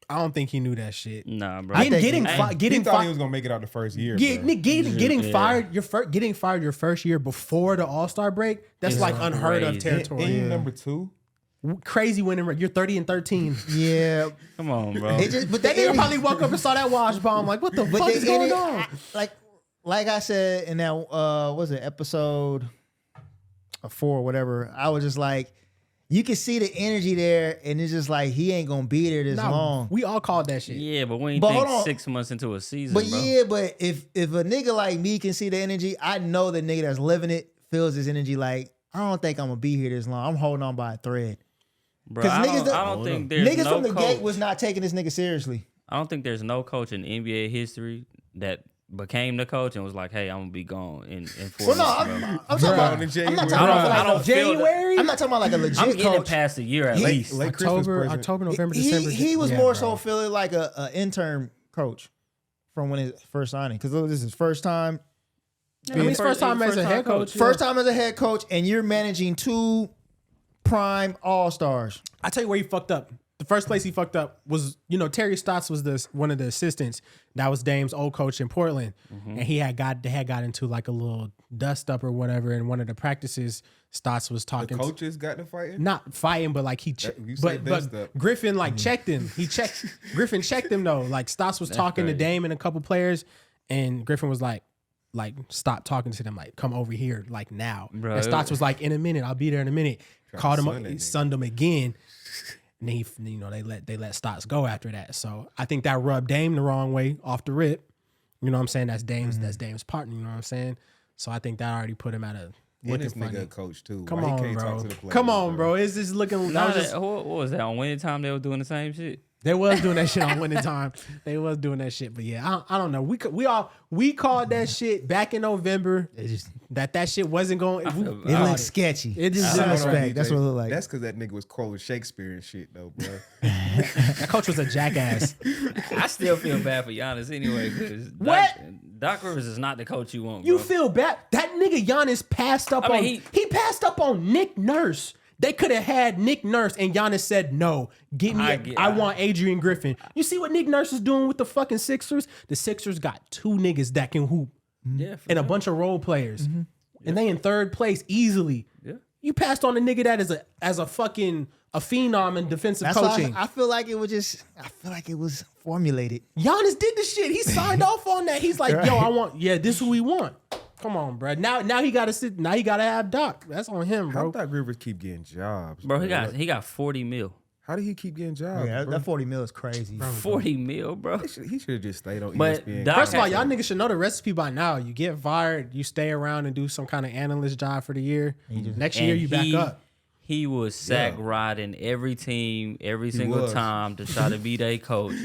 Speaker 1: I don't think he knew that shit.
Speaker 4: Nah, bro.
Speaker 1: Getting
Speaker 3: He
Speaker 1: fired.
Speaker 3: thought he was gonna make it out the first year.
Speaker 1: Getting fired. Getting fired your first year before the All-Star break. That's
Speaker 4: It's
Speaker 1: like unheard of
Speaker 4: crazy.
Speaker 1: territory.
Speaker 3: And you number 2.
Speaker 1: Crazy winning rate. You're 30-13.
Speaker 2: Yeah,
Speaker 4: Come on, bro.
Speaker 2: but
Speaker 1: That nigga probably woke up and saw that wash bomb. Like, what the fuck is going on?
Speaker 2: Like I said in that was it episode 4 or whatever, I was just like, you can see the energy there, and it's just like he ain't gonna be there this long.
Speaker 1: We all called that shit.
Speaker 4: Yeah, but we ain't
Speaker 2: But
Speaker 4: think
Speaker 2: hold on.
Speaker 4: 6 months into a season,
Speaker 2: But
Speaker 4: bro.
Speaker 2: yeah, but if a nigga like me can see the energy, I know the nigga that's living it feels this energy. Like, I don't think I'm gonna be here this long. I'm holding on by a thread.
Speaker 4: Bro,
Speaker 2: 'Cause
Speaker 4: I
Speaker 2: niggas
Speaker 4: don't think there's
Speaker 2: niggas
Speaker 4: no
Speaker 2: from the
Speaker 4: coach.
Speaker 2: gate was not taking this nigga seriously.
Speaker 4: I don't think there's no coach in NBA history that became the coach and was like, "Hey, I'm gonna be gone in 4
Speaker 2: Well, no,
Speaker 4: months." bro.
Speaker 2: I'm talking about.
Speaker 3: in
Speaker 2: I'm
Speaker 3: January.
Speaker 2: not talking about
Speaker 4: I
Speaker 2: like
Speaker 4: don't feel
Speaker 1: January.
Speaker 2: I'm not talking about like a legit
Speaker 4: I'm getting
Speaker 2: coach.
Speaker 4: past a year at least.
Speaker 3: Late Christmas present.
Speaker 1: October, November, December.
Speaker 2: He was
Speaker 1: Yeah,
Speaker 2: more
Speaker 1: bro.
Speaker 2: so feeling like a intern coach from when his first signing, because this is his first time.
Speaker 1: I mean, his first time as a head coach.
Speaker 2: First time as a head coach, and you're managing 2 prime all-stars.
Speaker 1: I tell you where he fucked up. The first place he fucked up was, Terry Stotts was one of the assistants. That was Dame's old coach in Portland, and they had got into like a little dust up or whatever. In one of the practices, Stotts was
Speaker 3: The
Speaker 1: talking.
Speaker 3: coaches got to fighting.
Speaker 1: Not fighting, but like he,
Speaker 3: You say dust
Speaker 1: but
Speaker 3: up.
Speaker 1: Griffin like checked him. Griffin checked him though. Like Stotts was talking
Speaker 4: crazy.
Speaker 1: to Dame and a couple players, and Griffin was like stop talking to them, like come over here, like now.
Speaker 4: Bro,
Speaker 1: And Stotts was like, in a minute, I'll be there in a minute. Called him
Speaker 3: sun
Speaker 1: up,
Speaker 3: that
Speaker 1: he
Speaker 3: nigga.
Speaker 1: sunned him again. And then they let Stotts go after that. So I think that rubbed Dame the wrong way off the rip. You know what I'm saying? That's Dame's partner. You know what I'm saying? So I think that already put him at a
Speaker 3: And
Speaker 1: looking
Speaker 3: this
Speaker 1: funny.
Speaker 3: nigga a coach too.
Speaker 1: Come
Speaker 3: Why he
Speaker 1: on,
Speaker 3: can't talk
Speaker 1: bro.
Speaker 3: to the players,
Speaker 1: Come on, bro. It's just looking.
Speaker 4: Nah,
Speaker 1: I was just-
Speaker 4: what was that on winning time? They were doing the same shit.
Speaker 1: They was doing that shit on winning time. They was doing that shit, but yeah, I don't know. We called that shit back in November. That shit wasn't going.
Speaker 2: It
Speaker 1: called
Speaker 2: looks sketchy.
Speaker 1: It just
Speaker 3: Hold on,
Speaker 2: disrespect.
Speaker 3: DJ.
Speaker 2: That's what it looked like.
Speaker 3: That's because that nigga was quoting Shakespeare and shit though, bro.
Speaker 1: That coach was a jackass.
Speaker 4: I still feel bad for Giannis anyway. Cause
Speaker 1: What?
Speaker 4: Doc Rivers is not the coach you want.
Speaker 1: You
Speaker 4: bro.
Speaker 1: feel bad? That nigga Giannis passed up
Speaker 4: I
Speaker 1: on.
Speaker 4: mean,
Speaker 1: He passed up on Nick Nurse. They could have had Nick Nurse, and Giannis said no. I want Adrian Griffin. You see what Nick Nurse is doing with the fucking Sixers? The Sixers got 2 niggas that can hoop
Speaker 4: Yeah, for
Speaker 1: and a
Speaker 4: sure.
Speaker 1: bunch of role players, and they in 3rd place easily.
Speaker 4: Yeah.
Speaker 1: You passed on a nigga that is a fucking a phenom in defensive
Speaker 2: That's
Speaker 1: coaching.
Speaker 2: why I feel like it was formulated.
Speaker 1: Giannis did the shit. He signed off on that. He's like, yo, this is who we want. Come on, bro. Now he gotta sit. Now he gotta have Doc. That's on him,
Speaker 3: How
Speaker 1: bro.
Speaker 3: Doc Rivers keep getting jobs,
Speaker 4: Bro, he got 40 mil.
Speaker 3: How did he keep getting jobs?
Speaker 2: Yeah,
Speaker 3: bro?
Speaker 2: that 40 mil is crazy.
Speaker 4: 40 mil, bro.
Speaker 3: He should have just stayed on
Speaker 4: But
Speaker 3: ESPN.
Speaker 4: Doc-
Speaker 1: First of all, y'all niggas should know the recipe by now. You get fired, you stay around and do some kind of analyst job for the year. Next year,
Speaker 4: And
Speaker 1: you back up.
Speaker 4: He was sack riding every team every single
Speaker 3: was.
Speaker 4: time to try to be their coach.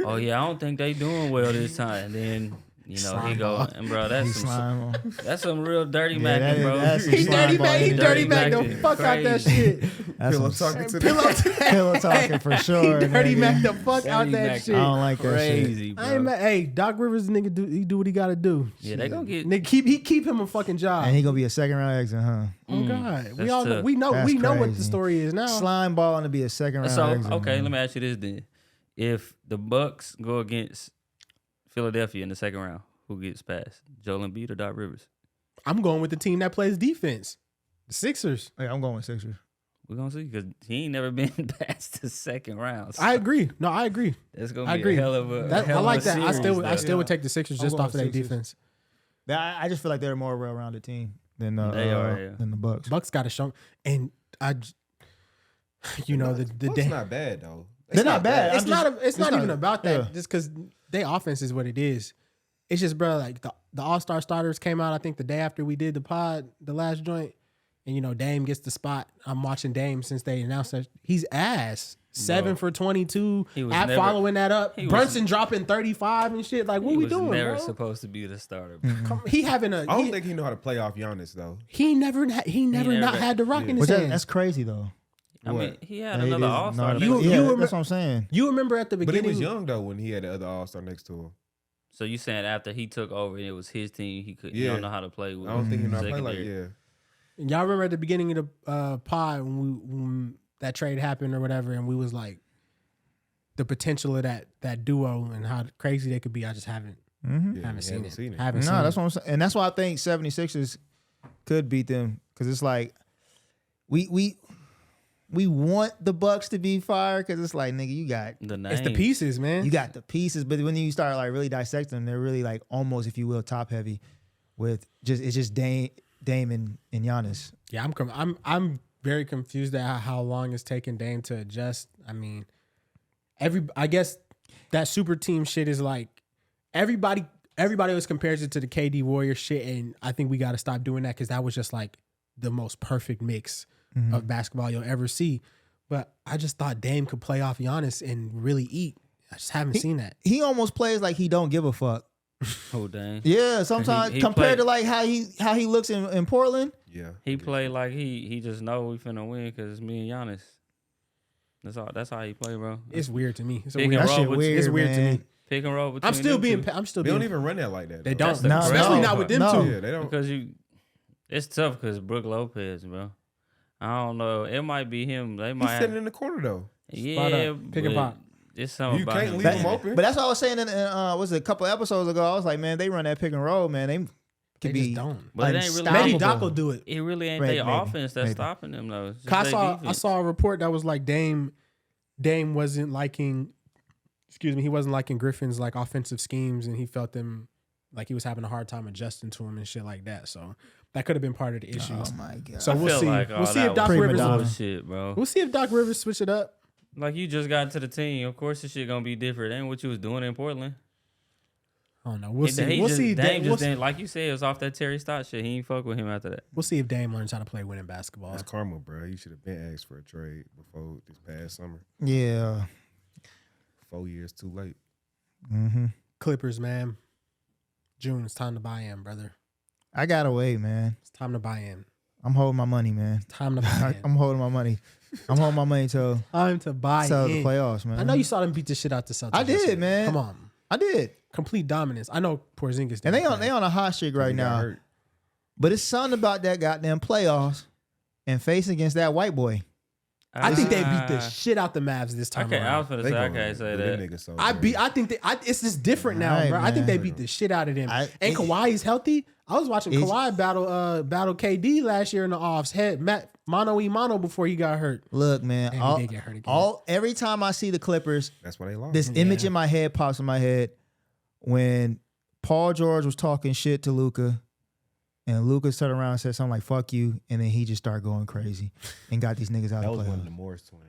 Speaker 4: Oh yeah, I don't think they doing well this time. And then he
Speaker 1: Slime
Speaker 4: go
Speaker 1: ball.
Speaker 4: and bro, that's some real dirty
Speaker 2: Yeah,
Speaker 4: macking, bro.
Speaker 2: that's some
Speaker 1: He
Speaker 2: slime
Speaker 1: dirty
Speaker 2: ball
Speaker 1: back. He
Speaker 2: energy.
Speaker 1: dirty back the
Speaker 4: Dirty
Speaker 1: fuck out that
Speaker 4: crazy.
Speaker 1: shit.
Speaker 2: That's
Speaker 3: Pillow
Speaker 2: some
Speaker 3: talking to
Speaker 1: Pillow
Speaker 3: the
Speaker 2: pillow talking for sure.
Speaker 1: He dirty
Speaker 2: nigga.
Speaker 1: back the fuck out
Speaker 4: Dirty
Speaker 1: that
Speaker 4: Mac.
Speaker 1: shit.
Speaker 2: I don't like that shit.
Speaker 4: Crazy, bro.
Speaker 1: I ain't mad. Hey, Doc Rivers, nigga, do what he gotta do.
Speaker 4: Yeah, they gonna get.
Speaker 1: Nigga, keep him a fucking job.
Speaker 2: And he gonna be a 2nd round exit, huh?
Speaker 1: Oh God, we
Speaker 4: that's
Speaker 1: all know,
Speaker 4: tough.
Speaker 1: we know
Speaker 2: That's
Speaker 1: what the
Speaker 2: crazy.
Speaker 1: story is now.
Speaker 2: Slime balling to be a 2nd round
Speaker 4: So
Speaker 2: exit.
Speaker 4: okay,
Speaker 2: man.
Speaker 4: let me ask you this then: if the Bucks go against Philadelphia in the 2nd round, who gets past? Joel Embiid or Doc Rivers?
Speaker 1: I'm going with the team that plays defense, the Sixers.
Speaker 2: Yeah, I'm going with Sixers.
Speaker 4: We're gonna see because he ain't never been past the 2nd round. So
Speaker 1: I agree. No, I agree.
Speaker 4: that's gonna
Speaker 1: I
Speaker 4: be
Speaker 1: agree.
Speaker 4: a hell of a.
Speaker 1: I
Speaker 4: hell
Speaker 1: like
Speaker 4: of a
Speaker 1: that. I
Speaker 4: series,
Speaker 1: still
Speaker 4: though.
Speaker 1: would take the Sixers
Speaker 2: I'm
Speaker 1: just
Speaker 2: going
Speaker 1: off of their
Speaker 2: Sixers.
Speaker 1: defense.
Speaker 2: I just feel like they're a more well-rounded team than the
Speaker 4: They are, yeah.
Speaker 2: than the Bucks.
Speaker 1: Bucks got to show, and the
Speaker 3: Bucks
Speaker 1: day.
Speaker 3: not bad though.
Speaker 2: They're not bad.
Speaker 1: It's not even about that.
Speaker 2: yeah.
Speaker 1: Just because their offense is what it is. It's just, bro, like the All-Star starters came out, I think, the day after we did the pod, the last joint. And, Dame gets the spot. I'm watching Dame since they announced that. He's ass. 7 for 22.
Speaker 4: He was
Speaker 1: At
Speaker 4: never-
Speaker 1: following that up.
Speaker 4: he was-
Speaker 1: Brunson dropping 35 and shit. Like, what
Speaker 4: He
Speaker 1: we
Speaker 4: was
Speaker 1: doing,
Speaker 4: never
Speaker 1: bro?
Speaker 4: supposed to be the starter. Bro.
Speaker 1: He having a...
Speaker 3: I don't think he know how to play off Giannis though.
Speaker 1: He never not
Speaker 4: never-
Speaker 1: had the rock in his
Speaker 2: Which
Speaker 1: hands.
Speaker 2: that's crazy though.
Speaker 4: I
Speaker 3: What?
Speaker 4: mean, he had
Speaker 2: Yeah, he
Speaker 4: another
Speaker 2: did.
Speaker 4: All-Star.
Speaker 2: No,
Speaker 4: next
Speaker 1: You-
Speaker 4: to him.
Speaker 2: yeah,
Speaker 1: you
Speaker 2: that's what I'm saying.
Speaker 1: You remember at the
Speaker 3: But
Speaker 1: beginning?
Speaker 3: he was young though when he had the other All-Star next to him.
Speaker 4: So you saying after he took over and it was his team, he
Speaker 3: Yeah.
Speaker 4: don't know how to play with.
Speaker 3: I don't think he know how to play like
Speaker 4: secondary.
Speaker 3: yeah.
Speaker 1: Y'all remember at the beginning of the pod when that trade happened or whatever, and we was like the potential of that duo and how crazy they could be. I just haven't
Speaker 2: Mm-hmm.
Speaker 3: Yeah,
Speaker 1: haven't
Speaker 3: he
Speaker 1: seen
Speaker 3: hasn't
Speaker 1: it.
Speaker 3: seen it.
Speaker 1: Haven't
Speaker 2: No,
Speaker 1: seen
Speaker 2: that's
Speaker 1: it.
Speaker 2: what I'm saying. And that's why I think 76ers could beat them. Because it's like we want the Bucks to be fired because it's like, nigga, you got
Speaker 4: The name.
Speaker 1: It's the pieces, man.
Speaker 2: you got the pieces, but when you start like really dissecting them, they're really like almost, if you will, top heavy with it's just Dame and Giannis.
Speaker 1: Yeah, I'm very confused at how long it's taken Dame to adjust. I mean, I guess that super team shit is like everybody always compares it to the KD Warrior shit, and I think we got to stop doing that because that was just like the most perfect mix of basketball you'll ever see. But I just thought Dame could play off Giannis and really eat. I just haven't seen that.
Speaker 2: He almost plays like he don't give a fuck.
Speaker 4: Oh dang.
Speaker 2: Yeah, sometimes
Speaker 4: He
Speaker 2: compared
Speaker 4: played-
Speaker 2: to like how he looks in Portland.
Speaker 3: Yeah.
Speaker 4: He played like he just know we finna win because it's me and Giannis. That's how he play, bro.
Speaker 1: It's weird to me. It's a
Speaker 4: Pick
Speaker 1: weird.
Speaker 4: and
Speaker 2: That
Speaker 4: roll
Speaker 2: shit
Speaker 4: with-
Speaker 2: weird.
Speaker 1: It's weird to
Speaker 2: man.
Speaker 1: me.
Speaker 4: Pick and roll between
Speaker 1: I'm still
Speaker 4: them
Speaker 1: being.
Speaker 4: two.
Speaker 1: I'm still
Speaker 3: They don't
Speaker 1: being.
Speaker 3: even run that like that.
Speaker 1: They
Speaker 3: though.
Speaker 1: don't.
Speaker 4: the
Speaker 2: No,
Speaker 1: Especially
Speaker 2: no.
Speaker 1: not with them
Speaker 2: No.
Speaker 1: two.
Speaker 3: Yeah, they don't.
Speaker 4: Because it's tough because Brook Lopez, bro. I don't know. It might be him. They
Speaker 3: He's
Speaker 4: might.
Speaker 3: sitting in the corner though.
Speaker 1: Spot
Speaker 4: Yeah,
Speaker 1: up. Pick and
Speaker 4: but
Speaker 1: pop.
Speaker 4: It's something
Speaker 3: You
Speaker 4: about
Speaker 3: can't
Speaker 4: him.
Speaker 3: leave
Speaker 2: But,
Speaker 3: him open.
Speaker 2: but that's what I was saying in was it a couple episodes ago. I was like, man, they run that pick and roll, man. They
Speaker 1: They
Speaker 2: could be
Speaker 1: just don't.
Speaker 4: But it ain't really.
Speaker 1: Maybe
Speaker 2: unstoppable.
Speaker 1: Doc will do it.
Speaker 4: It really ain't
Speaker 2: Maybe,
Speaker 4: their
Speaker 2: maybe,
Speaker 4: offense that's
Speaker 2: maybe.
Speaker 4: stopping them though. It's just
Speaker 1: 'Cause
Speaker 4: their
Speaker 1: I
Speaker 4: defense.
Speaker 1: saw a report that was like Dame wasn't liking. Excuse me, he wasn't liking Griffin's like offensive schemes, and he felt them like he was having a hard time adjusting to him and shit like that. So that could have been part of the issue.
Speaker 2: Oh my god.
Speaker 1: So
Speaker 4: I
Speaker 1: we'll
Speaker 4: feel
Speaker 1: see.
Speaker 4: like
Speaker 1: We'll
Speaker 4: all
Speaker 1: see
Speaker 4: that
Speaker 1: if Doc
Speaker 4: was
Speaker 2: Prima
Speaker 1: Rivers.
Speaker 2: donna.
Speaker 4: bullshit, bro.
Speaker 1: We'll see if Doc Rivers switch it up.
Speaker 4: Like you just got to the team. Of course, this shit gonna be different. Ain't what you was doing in Portland.
Speaker 1: I don't know. We'll
Speaker 4: He
Speaker 1: see. We'll see.
Speaker 4: Dame
Speaker 1: We'll
Speaker 4: just
Speaker 1: see.
Speaker 4: didn't, like you said, it was off that Terry Stotts shit. He ain't fuck with him after that.
Speaker 1: We'll see if Dame learns how to play winning basketball.
Speaker 3: That's karma, bro. You should have been asked for a trade before this past summer.
Speaker 2: Yeah.
Speaker 3: 4 years too late.
Speaker 2: Mm-hmm.
Speaker 1: Clippers, man. June, it's time to buy in, brother.
Speaker 2: I gotta wait, man.
Speaker 1: It's time to buy in.
Speaker 2: I'm holding my money, man.
Speaker 1: Time to buy in.
Speaker 2: I'm holding my money. I'm holding my money till
Speaker 1: Time to buy
Speaker 2: the
Speaker 1: in.
Speaker 2: playoffs, man.
Speaker 1: I know you saw them beat the shit out the Celtics.
Speaker 2: I did,
Speaker 1: yesterday.
Speaker 2: man.
Speaker 1: Come on.
Speaker 2: I did,
Speaker 1: Complete dominance. I know Porzingis did.
Speaker 2: and they on a hot streak right
Speaker 3: He got
Speaker 2: now.
Speaker 3: hurt.
Speaker 2: But it's something about that goddamn playoffs and facing against that white boy.
Speaker 1: I think they beat the shit out the Mavs this time
Speaker 4: Okay, I
Speaker 1: around.
Speaker 4: was gonna
Speaker 3: They
Speaker 4: say I
Speaker 3: gonna-
Speaker 4: can't say
Speaker 3: but them
Speaker 4: that.
Speaker 3: niggas so
Speaker 1: I
Speaker 3: dirty.
Speaker 1: think it's just different now,
Speaker 2: Right,
Speaker 1: bro. I think
Speaker 2: man.
Speaker 1: they beat the shit out of them.
Speaker 2: I-
Speaker 1: And Kawhi's healthy. I was watching
Speaker 2: It's-
Speaker 1: Kawhi battle KD last year in the offs. Head mano y mano before he got hurt.
Speaker 2: Look, man,
Speaker 1: And he did get hurt again.
Speaker 2: every time I see the Clippers,
Speaker 3: That's why they lost.
Speaker 2: this
Speaker 1: Yeah.
Speaker 2: image in my head pops in my head when Paul George was talking shit to Luka, and Luka turned around and said something like "fuck you," and then he just started going crazy and got these niggas out
Speaker 3: that
Speaker 2: of
Speaker 3: was
Speaker 2: the
Speaker 3: one of
Speaker 2: playoffs.
Speaker 3: the Morris twins.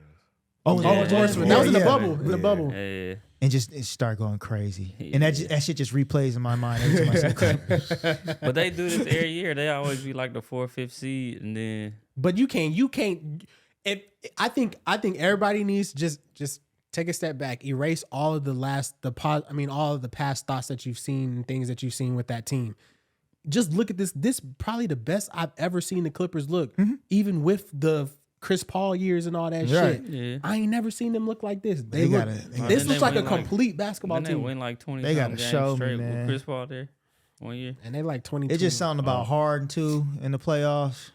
Speaker 2: Oh,
Speaker 4: Yeah,
Speaker 1: that
Speaker 4: yeah,
Speaker 1: was
Speaker 4: yeah.
Speaker 1: that was in the
Speaker 2: Yeah.
Speaker 1: bubble. In the
Speaker 3: Yeah.
Speaker 1: bubble.
Speaker 4: Yeah,
Speaker 2: and just it started going crazy.
Speaker 4: Yeah.
Speaker 2: And that shit just replays in my mind every time I see the Clippers.
Speaker 4: but they do this every year. They always be like the 4th, 5th seed, and then
Speaker 1: But you can't. If I think everybody needs to just take a step back, erase all of all of the past thoughts that you've seen and things that you've seen with that team. Just look at this. This probably the best I've ever seen the Clippers look, even with the Chris Paul years and all that
Speaker 2: Right.
Speaker 1: shit.
Speaker 4: yeah.
Speaker 1: I ain't never seen them look like this.
Speaker 2: They
Speaker 1: Look,
Speaker 2: gotta- they gotta-
Speaker 1: this
Speaker 4: Then
Speaker 1: looks
Speaker 4: they
Speaker 1: like a
Speaker 4: win, like-
Speaker 1: complete basketball
Speaker 4: Then they
Speaker 1: team.
Speaker 4: win like 20
Speaker 2: They gotta
Speaker 4: games
Speaker 2: show me,
Speaker 4: straight
Speaker 2: man.
Speaker 4: with Chris Paul there 1 year.
Speaker 1: And they like 22.
Speaker 2: It's just something about Harden too in the playoffs.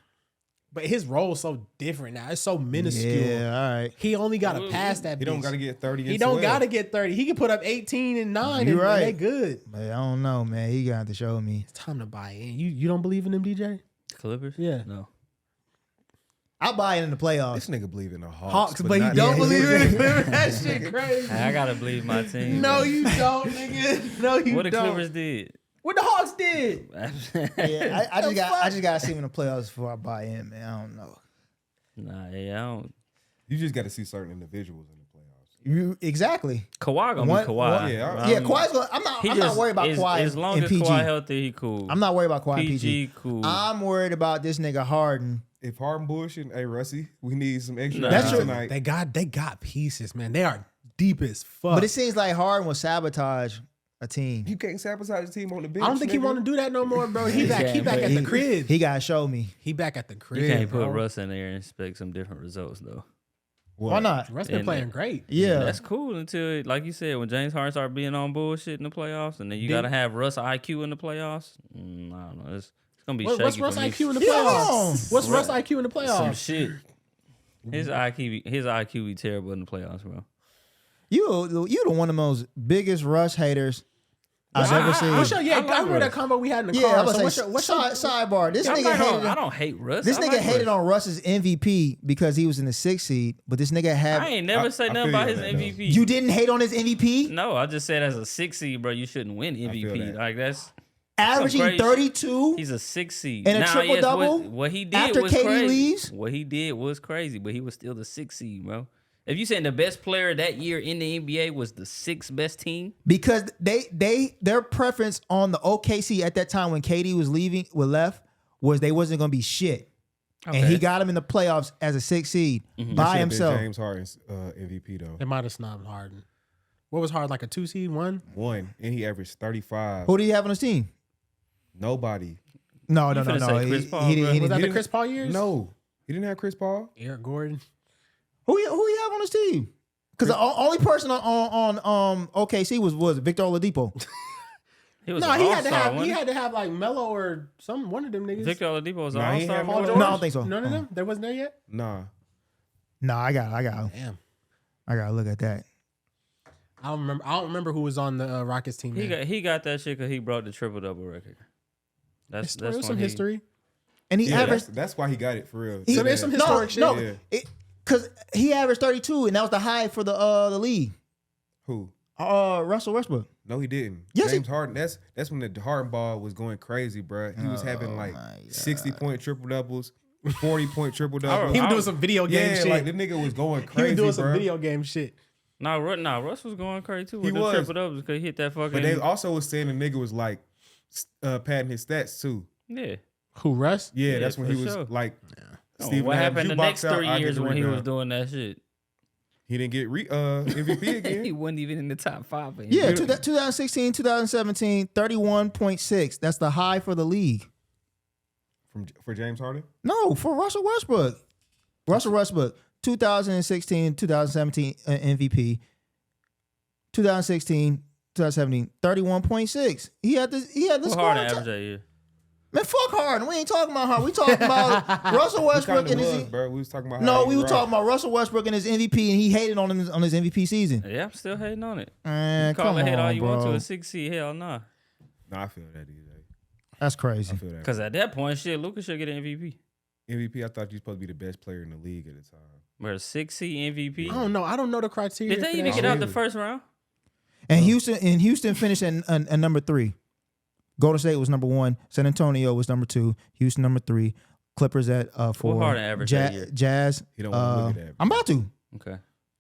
Speaker 1: But his role is so different now. It's so minuscule.
Speaker 2: Yeah, all right.
Speaker 1: He only got to pass that.
Speaker 3: He don't
Speaker 1: bitch.
Speaker 3: got to get 30.
Speaker 1: He
Speaker 3: and
Speaker 1: don't
Speaker 3: 12.
Speaker 1: got to get 30. He can put up 18 and 9
Speaker 2: You
Speaker 1: and
Speaker 2: right.
Speaker 1: they good.
Speaker 2: But I don't know, man. He got to show me.
Speaker 1: It's time to buy in. You don't believe in them, DJ?
Speaker 4: Clippers?
Speaker 1: Yeah.
Speaker 4: No.
Speaker 2: I'll buy it in the playoffs.
Speaker 3: This nigga believe in the Hawks,
Speaker 1: Hawks, but he
Speaker 3: not-
Speaker 1: don't
Speaker 2: Yeah,
Speaker 1: believe
Speaker 2: yeah.
Speaker 1: in it. That shit crazy.
Speaker 4: I gotta believe my team.
Speaker 1: No,
Speaker 4: bro.
Speaker 1: you don't, nigga. No, you
Speaker 4: What the
Speaker 1: don't.
Speaker 4: Clippers did?
Speaker 1: What the Hawks did?
Speaker 2: Yeah, I
Speaker 1: The fuck?
Speaker 2: just gotta see him in the playoffs before I buy in, man. I don't know.
Speaker 4: Nah, yeah, I don't.
Speaker 3: You just got to see certain individuals in the playoffs.
Speaker 2: Exactly.
Speaker 4: Kawhi gonna
Speaker 2: One-
Speaker 4: be Kawhi.
Speaker 3: one- yeah,
Speaker 2: Yeah, Kawhi's going. I'm not worried about Kawhi
Speaker 4: As long
Speaker 2: and
Speaker 4: as
Speaker 2: PG.
Speaker 4: Kawhi healthy, he cool.
Speaker 2: I'm not worried about Kawhi and
Speaker 4: PG
Speaker 2: PG.
Speaker 4: cool.
Speaker 2: I'm worried about this nigga Harden.
Speaker 3: If Harden bullshit, hey Russie, we need some extra
Speaker 4: Nah.
Speaker 2: That's
Speaker 3: That's
Speaker 2: true.
Speaker 3: tonight.
Speaker 1: They got pieces, man. They are deep as fuck.
Speaker 2: But it seems like Harden will sabotage a team.
Speaker 3: You can't sabotage the team on the bench.
Speaker 1: I don't think he
Speaker 3: nigga.
Speaker 1: want to do that no more, bro. He back
Speaker 4: can't,
Speaker 1: at
Speaker 4: but
Speaker 1: the crib.
Speaker 2: He gotta show me.
Speaker 1: He back at the crib.
Speaker 4: you can't put
Speaker 1: bro.
Speaker 4: Russ in there and expect some different results though.
Speaker 2: Why not?
Speaker 1: Russ been
Speaker 4: And
Speaker 1: playing great.
Speaker 2: Yeah.
Speaker 4: That's cool until, like you said, when James Harden started being on bullshit in the playoffs, and then you got to have Russ IQ in the playoffs. I don't know. It's going to be shaky
Speaker 1: What's
Speaker 4: for
Speaker 1: Russ
Speaker 4: me.
Speaker 1: IQ in the playoffs? What's Russ IQ in the
Speaker 4: Some
Speaker 1: playoffs?
Speaker 4: shit. His IQ be terrible in the playoffs, bro.
Speaker 2: You the one of the most biggest Russ haters I've ever seen.
Speaker 1: I remember that combo we had in the
Speaker 2: Yeah,
Speaker 1: car.
Speaker 2: I was
Speaker 1: So
Speaker 2: like,
Speaker 1: what's your
Speaker 2: sidebar. This nigga hated.
Speaker 4: I don't hate Russ.
Speaker 2: This
Speaker 4: I
Speaker 2: nigga
Speaker 4: like
Speaker 2: hated
Speaker 4: Russ.
Speaker 2: on Russ's MVP because he was in the 6th seed, but this nigga had.
Speaker 4: I ain't never say nothing
Speaker 3: feel
Speaker 4: about his
Speaker 3: that, though.
Speaker 4: MVP.
Speaker 2: You didn't hate on his MVP,
Speaker 4: No, I just said as a 6 seed, bro, you shouldn't win
Speaker 3: feel
Speaker 4: MVP.
Speaker 3: that.
Speaker 4: Like that's
Speaker 2: averaging
Speaker 4: crazy.
Speaker 2: 32.
Speaker 4: he's a 6 seed
Speaker 2: And a
Speaker 4: Now,
Speaker 2: triple-double
Speaker 4: What he did
Speaker 2: after
Speaker 4: was
Speaker 2: KD
Speaker 4: crazy.
Speaker 2: leaves?
Speaker 4: What he did was crazy, but he was still the 6 seed, bro. If you saying the best player that year in the NBA was the 6th best team,
Speaker 2: Because their preference on the OKC at that time when KD was left was they wasn't gonna be shit, and he got him in the playoffs as a 6th seed by
Speaker 3: That should have been
Speaker 2: himself.
Speaker 3: James Harden's MVP though.
Speaker 1: They might have snubbed Harden. What was Harden, like a 2 seed, 1?
Speaker 3: One, and he averaged 35.
Speaker 2: Who do you have on his team?
Speaker 3: Nobody.
Speaker 2: No.
Speaker 4: finna say Chris Paul,
Speaker 2: He
Speaker 4: bro.
Speaker 2: didn't.
Speaker 1: Was that the
Speaker 3: didn't-
Speaker 1: Chris Paul years?
Speaker 3: No, he didn't have Chris Paul.
Speaker 1: Eric Gordon.
Speaker 2: Who you have on his team? Because the only person on OKC was Victor Oladipo.
Speaker 4: he was
Speaker 1: No,
Speaker 4: an
Speaker 1: he had to
Speaker 4: all-star,
Speaker 1: have
Speaker 4: wasn't
Speaker 1: he had to have like Melo or one of them niggas.
Speaker 4: Victor Oladipo was an
Speaker 3: Nah, he
Speaker 4: all-star.
Speaker 3: had
Speaker 1: Paul
Speaker 3: Paul
Speaker 1: George?
Speaker 2: No, I don't think so.
Speaker 1: None of them? They wasn't there yet?
Speaker 3: Nah.
Speaker 2: No, I got
Speaker 1: Damn.
Speaker 2: I gotta look at that.
Speaker 1: I don't remember who was on the Rockets team.
Speaker 4: He got that shit because he broke the triple-double record. That's
Speaker 1: There was
Speaker 4: when
Speaker 1: some history.
Speaker 2: And he
Speaker 3: Yeah,
Speaker 2: averaged.
Speaker 3: that's why he got it for real.
Speaker 2: He-
Speaker 1: So there's some historic shit.
Speaker 2: No,
Speaker 3: Yeah.
Speaker 2: because he averaged 32, and that was the high for the league.
Speaker 3: Who?
Speaker 2: Russell Westbrook.
Speaker 3: No, he didn't.
Speaker 2: Yes,
Speaker 3: James Harden. That's when the Harden ball was going crazy, bro. He was having like 60-point triple doubles, 40-point triple doubles.
Speaker 1: He was doing some video game
Speaker 3: Yeah,
Speaker 1: shit.
Speaker 3: like the nigga was going
Speaker 1: He
Speaker 3: crazy,
Speaker 1: was doing some
Speaker 3: bro.
Speaker 1: video game shit.
Speaker 4: Nah, Russ was going crazy too with
Speaker 3: He
Speaker 4: the
Speaker 3: was.
Speaker 4: triple doubles because he hit that fucking.
Speaker 3: But they also was saying the nigga was like padding his stats too.
Speaker 4: yeah.
Speaker 1: Who, Russ?
Speaker 3: Yeah,
Speaker 4: Yeah,
Speaker 3: that's when
Speaker 4: for
Speaker 3: he was
Speaker 4: sure.
Speaker 3: like.
Speaker 4: Oh,
Speaker 3: Steven
Speaker 4: what
Speaker 3: had
Speaker 4: happened the
Speaker 3: jukebox
Speaker 4: next
Speaker 3: out,
Speaker 4: 3
Speaker 3: I get
Speaker 4: years
Speaker 3: the
Speaker 4: when he was
Speaker 3: rebound.
Speaker 4: doing that shit?
Speaker 3: He didn't get MVP
Speaker 4: he
Speaker 3: again.
Speaker 4: wasn't even in the top 5.
Speaker 2: Yeah, 2016, 2017, 31.6. That's the high for the league.
Speaker 3: For James Harden.
Speaker 2: No, for Russell Westbrook. Russell Westbrook, 2016, 2017 MVP. 2016, 2017, 31.6. He had the
Speaker 4: What
Speaker 2: score.
Speaker 4: Harden average that year?
Speaker 2: Man, fuck Harden. We ain't talking about Harden. We talking about Russell Westbrook and his.
Speaker 3: bro. We was talking about.
Speaker 2: No,
Speaker 3: how
Speaker 2: we
Speaker 3: he
Speaker 2: were
Speaker 3: rocked.
Speaker 2: talking about Russell Westbrook and his MVP, and he hated on him on his MVP season.
Speaker 4: Yeah, I'm still hating on it.
Speaker 2: Man,
Speaker 4: Call
Speaker 2: come
Speaker 4: it hate all
Speaker 2: on,
Speaker 4: you want to
Speaker 2: bro.
Speaker 4: a 6 seed. Hell nah.
Speaker 3: Nah, I feel that either.
Speaker 2: That's
Speaker 3: I
Speaker 2: crazy.
Speaker 3: feel that.
Speaker 4: Because at that point, shit, Luka should get an MVP.
Speaker 3: MVP, I thought you were supposed to be the best player in the league at the time.
Speaker 4: But a 6 seed MVP.
Speaker 1: I don't know. I don't know the criteria.
Speaker 4: Did they
Speaker 1: for
Speaker 4: even
Speaker 1: that
Speaker 4: get
Speaker 1: shit.
Speaker 4: out the first round?
Speaker 2: And Houston finished at number 3. Golden State was number 1. San Antonio was number 2. Houston number 3. Clippers at 4.
Speaker 4: What Harden average that year?
Speaker 2: Jazz.
Speaker 3: He don't want to look at that.
Speaker 2: I'm about to.
Speaker 4: Okay.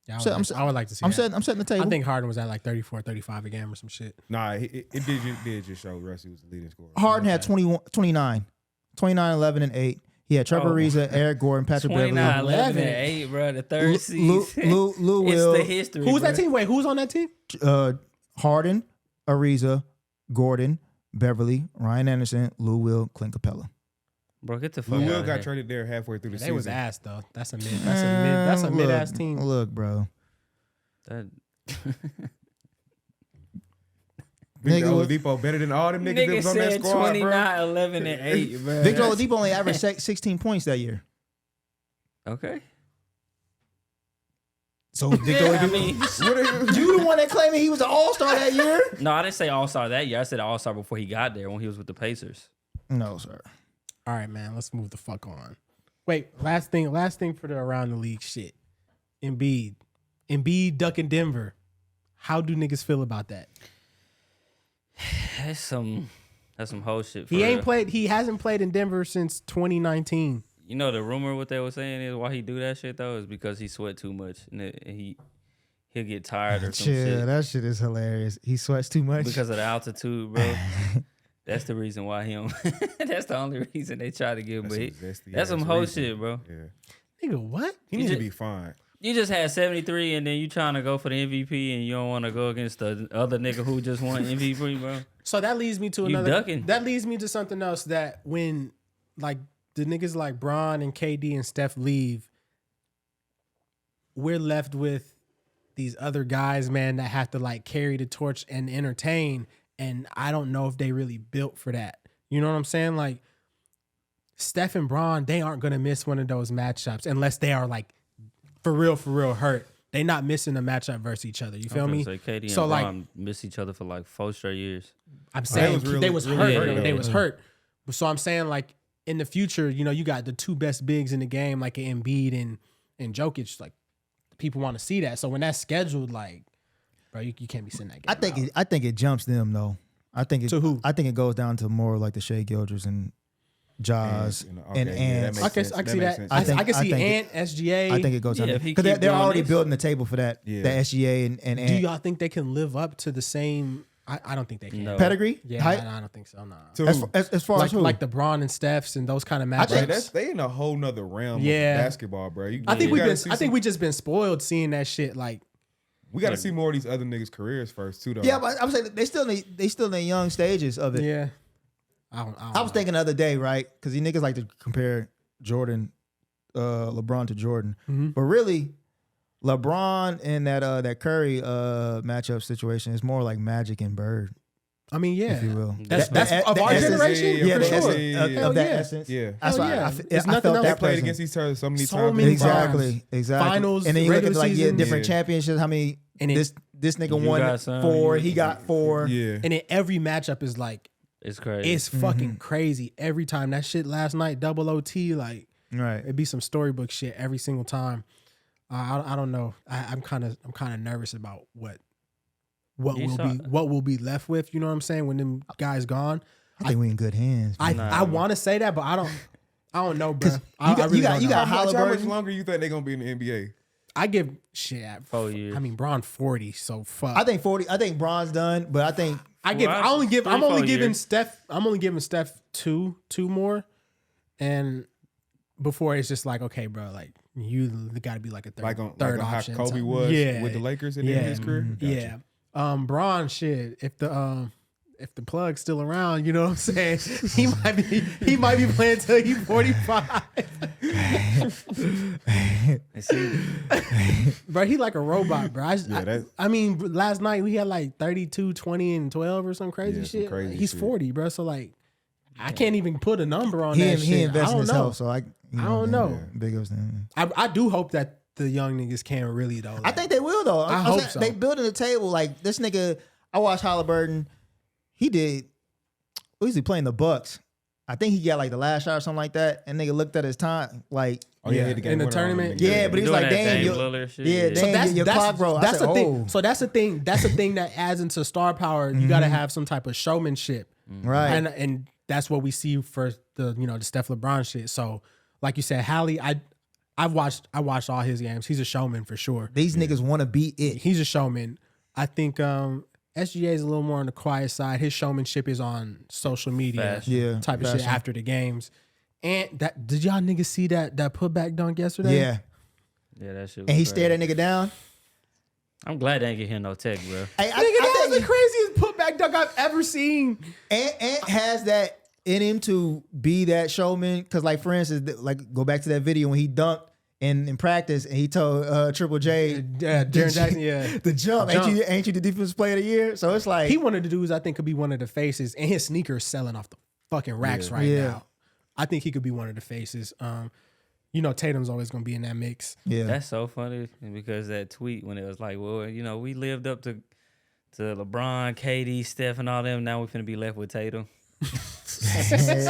Speaker 1: Yeah,
Speaker 2: So
Speaker 1: I would like to see
Speaker 2: I'm
Speaker 1: that.
Speaker 2: setting the table.
Speaker 1: I think Harden was at like 34, 35 a game or some shit.
Speaker 3: Nah, it did just show Rusty was the leading scorer.
Speaker 2: Harden had 29, 11, and 8. He had Trevor
Speaker 4: Oh.
Speaker 2: Ariza, Eric Gordon, Patrick
Speaker 4: 29,
Speaker 2: Beverly,
Speaker 4: 11, and 8, bro. The third seed.
Speaker 2: Lou
Speaker 4: It's
Speaker 2: Will,
Speaker 4: the history.
Speaker 1: Who was
Speaker 4: bro.
Speaker 1: that team? Wait, who was on that team?
Speaker 2: Harden, Ariza, Gordon, Beverly, Ryan Anderson, Lou Will, Clint Capella.
Speaker 4: Bro, get the fuck
Speaker 3: Lou
Speaker 4: out
Speaker 3: Will
Speaker 4: of
Speaker 3: got
Speaker 4: here.
Speaker 3: traded there halfway through the
Speaker 1: They
Speaker 3: season.
Speaker 1: was ass though. That's a mid. That's a mid ass team.
Speaker 2: Look, bro.
Speaker 4: That,
Speaker 3: Victor
Speaker 2: Nigga was-
Speaker 3: Oladipo better than all them niggas that
Speaker 4: nigga
Speaker 3: was on that
Speaker 4: said
Speaker 3: squad,
Speaker 4: 29,
Speaker 3: bro.
Speaker 4: 11, and 8, bro.
Speaker 2: Victor Oladipo only averaged 16 points that year.
Speaker 4: Okay.
Speaker 2: So Victor
Speaker 4: Yeah, I
Speaker 2: Oladipo,
Speaker 4: mean,
Speaker 2: you the one that claiming he was an All-Star that year?
Speaker 4: no, I didn't say All-Star that year. I said All-Star before he got there when he was with the Pacers.
Speaker 2: No, sir.
Speaker 1: All right, man. Let's move the fuck on. Wait, last thing for the around the league shit. Embiid ducking Denver. How do niggas feel about that?
Speaker 4: That's some whole shit. For
Speaker 1: He
Speaker 4: real.
Speaker 1: ain't played. He hasn't played in Denver since 2019.
Speaker 4: You know the rumor what they were saying is why he do that shit though is because he sweat too much and he'll get tired or some shit
Speaker 2: that shit is hilarious. He sweats too much.
Speaker 4: because of the altitude, bro. That's the reason why he don't. That's the only reason they try to give him. But that's some whole shit, bro.
Speaker 3: Yeah.
Speaker 1: Nigga, what?
Speaker 3: He needs to be fine.
Speaker 4: You just had 73 and then you trying to go for the MVP and you don't want to go against the other nigga who just won MVP, bro.
Speaker 1: So that leads me to
Speaker 4: You
Speaker 1: another.
Speaker 4: ducking.
Speaker 1: That leads me to something else. That when like the niggas like Bron and KD and Steph leave, we're left with these other guys, man, that have to like carry the torch and entertain. And I don't know if they really built for that. You know what I'm saying? Like Steph and Bron, they aren't gonna miss one of those matchups unless they are like for real hurt. They not missing a matchup versus each other. You feel me?
Speaker 4: Say KD and
Speaker 1: So, like-
Speaker 4: Bron miss each other for like 4 straight years.
Speaker 1: I'm saying they was hurt.
Speaker 4: hurt,
Speaker 1: They
Speaker 4: though.
Speaker 1: was hurt. So I'm saying like in the future, you know, you got the two best bigs in the game, like Embiid and Jokic. Like people want to see that. So when that's scheduled, like, bro, you can't be sitting that game.
Speaker 2: I think it jumps them though. I think it
Speaker 1: To who?
Speaker 2: I think it goes down to more like the Shea Gilders and Jaws and Ants.
Speaker 1: I can see that.
Speaker 2: I think-
Speaker 1: I can
Speaker 2: I
Speaker 1: see
Speaker 2: think
Speaker 1: Ant, SGA.
Speaker 2: I think it goes down
Speaker 4: Yeah, if he
Speaker 2: because
Speaker 4: keep
Speaker 2: they're
Speaker 4: doing
Speaker 2: already
Speaker 4: this.
Speaker 2: building the table for that.
Speaker 3: Yeah.
Speaker 2: The SGA and
Speaker 1: Do
Speaker 2: Ant.
Speaker 1: y'all think they can live up to the same? I don't think they can.
Speaker 4: No.
Speaker 2: Pedigree?
Speaker 1: Yeah,
Speaker 2: Height?
Speaker 1: I don't think so. Nah.
Speaker 3: To
Speaker 2: As,
Speaker 3: who?
Speaker 2: as far
Speaker 1: Like
Speaker 2: as who?
Speaker 1: like the Bron and Stephs and those kind of
Speaker 2: I think-
Speaker 1: matchups.
Speaker 3: They in a whole nother realm
Speaker 1: Yeah.
Speaker 3: of basketball, bro.
Speaker 1: I think
Speaker 3: we
Speaker 1: we just been spoiled seeing that shit. Like
Speaker 3: we got to see more of these other niggas' careers first too, though.
Speaker 2: yeah, but I'm saying they still in the young stages of it.
Speaker 1: yeah, I don't
Speaker 2: I was
Speaker 1: know.
Speaker 2: thinking the other day, right? Because these niggas like to compare Jordan, LeBron to Jordan,
Speaker 1: Mhm.
Speaker 2: but really, LeBron in that Curry matchup situation is more like Magic and Bird,
Speaker 1: I mean, yeah,
Speaker 2: if you will.
Speaker 1: That's
Speaker 2: The-
Speaker 1: of
Speaker 2: the
Speaker 1: our
Speaker 2: essence-
Speaker 1: generation.
Speaker 2: Yeah,
Speaker 1: for
Speaker 2: the
Speaker 1: sure.
Speaker 2: essence
Speaker 1: Hell
Speaker 2: of that
Speaker 1: yeah.
Speaker 2: essence.
Speaker 3: Yeah.
Speaker 2: That's
Speaker 1: Hell
Speaker 2: why
Speaker 1: yeah.
Speaker 2: I
Speaker 1: There's
Speaker 2: felt
Speaker 1: nothing else.
Speaker 3: They
Speaker 2: that
Speaker 3: played
Speaker 2: presence.
Speaker 3: against each other so many
Speaker 1: So
Speaker 3: times.
Speaker 1: many
Speaker 2: Exactly.
Speaker 1: Finals,
Speaker 2: and then you look at
Speaker 1: regular
Speaker 2: like
Speaker 1: season.
Speaker 2: different
Speaker 3: Yeah.
Speaker 2: championships. How many
Speaker 1: And it-
Speaker 2: this nigga
Speaker 4: You
Speaker 2: won
Speaker 4: got some,
Speaker 2: 4,
Speaker 4: you-
Speaker 2: he got 4.
Speaker 3: Yeah.
Speaker 1: And then every matchup is like
Speaker 4: It's crazy.
Speaker 1: it's fucking crazy every time. That shit last night, double OT, like
Speaker 2: Right.
Speaker 1: it'd be some storybook shit every single time. I don't know. I'm kind of nervous about what
Speaker 4: You saw-
Speaker 1: we'll be left with. You know what I'm saying? When them guys gone,
Speaker 2: I think we in good hands.
Speaker 1: I
Speaker 2: man.
Speaker 1: I want to say that, but I don't know, bro.
Speaker 2: you got- you got
Speaker 3: How much
Speaker 2: Halliburton.
Speaker 3: longer you think they gonna be in the NBA?
Speaker 1: I give shit at
Speaker 4: 4 years.
Speaker 1: I mean, Bron 40, so fuck.
Speaker 2: I think 40. I think Bron's done, but I think
Speaker 1: I'm
Speaker 4: Three,
Speaker 1: only
Speaker 4: 4
Speaker 1: giving
Speaker 4: years.
Speaker 1: Steph. I'm only giving Steph two more, and before it's just like, okay, bro, like you got to be like a third,
Speaker 3: Like on
Speaker 1: third
Speaker 3: how
Speaker 1: option.
Speaker 3: Kobe
Speaker 1: So-
Speaker 3: was
Speaker 1: yeah,
Speaker 3: with the Lakers at the end of his career. Gotcha.
Speaker 1: yeah. Bron, shit. If the plug's still around, you know what I'm saying? he might be playing till he's 45. Bro, he like a robot, bro. I mean, last night we had like 32, 20, and 12 or some crazy
Speaker 3: Yeah, some
Speaker 1: shit.
Speaker 3: crazy
Speaker 1: He's
Speaker 3: shit.
Speaker 1: 40, bro. So like, I can't even put a number on
Speaker 2: he
Speaker 1: that shit.
Speaker 2: invests
Speaker 1: I
Speaker 2: in
Speaker 1: don't know.
Speaker 2: himself. So I
Speaker 1: don't know.
Speaker 2: Big ups to him.
Speaker 1: I do hope that the young niggas can really though.
Speaker 2: I
Speaker 1: like-
Speaker 2: think they will though.
Speaker 1: I
Speaker 2: I'm
Speaker 1: hope
Speaker 2: saying
Speaker 1: so.
Speaker 2: They building the table like this nigga. I watched Halliburton. He did. What was he playing the Bucks? I think he got like the last shot or something like that. And nigga looked at his time like.
Speaker 3: Oh yeah,
Speaker 1: Yeah,
Speaker 3: he hit the game
Speaker 1: in the
Speaker 3: winner on them
Speaker 1: tournament.
Speaker 3: niggas.
Speaker 2: Yeah, but he's
Speaker 4: Doing
Speaker 2: like,
Speaker 4: that
Speaker 2: damn,
Speaker 4: Dame
Speaker 2: you-
Speaker 4: Lillard shit.
Speaker 2: yeah,
Speaker 1: So
Speaker 2: damn, your clock, bro.
Speaker 1: That's
Speaker 2: I said,
Speaker 1: the thing.
Speaker 2: oh.
Speaker 1: So that's the thing. That's the thing that adds into star power. You got to have some type of showmanship,
Speaker 2: Right.
Speaker 1: And that's what we see for the Steph LeBron shit. So like you said, Hallie, I watched all his games. He's a showman for sure.
Speaker 2: These niggas want to be it.
Speaker 1: He's a showman. I think SGA is a little more on the quiet side. His showmanship is on social media,
Speaker 4: Fashion.
Speaker 2: Yeah,
Speaker 1: type of shit
Speaker 2: fashion.
Speaker 1: after the games. And that did y'all niggas see that putback dunk yesterday?
Speaker 2: Yeah.
Speaker 4: Yeah, that shit.
Speaker 2: And he
Speaker 4: was
Speaker 2: stared that
Speaker 4: crazy.
Speaker 2: nigga down.
Speaker 4: I'm glad they ain't get him no tech, bro.
Speaker 2: Hey,
Speaker 1: Nigga, that was
Speaker 2: think
Speaker 1: the craziest putback dunk I've ever seen.
Speaker 2: Ant has that in him to be that showman. Cause like for instance, like go back to that video when he dunked in practice and he told Triple J
Speaker 1: Yeah, Jaren Jackson, yeah.
Speaker 2: the jump. Ain't you the defensive player of the year? So it's like
Speaker 1: He one of the dudes I think could be one of the faces, and his sneakers selling off the fucking racks right
Speaker 2: Yeah.
Speaker 1: now. I think he could be one of the faces. Tatum's always gonna be in that mix.
Speaker 2: yeah.
Speaker 4: That's so funny because that tweet when it was like, well, we lived up to LeBron, KD, Steph, and all them. Now we finna be left with Tatum.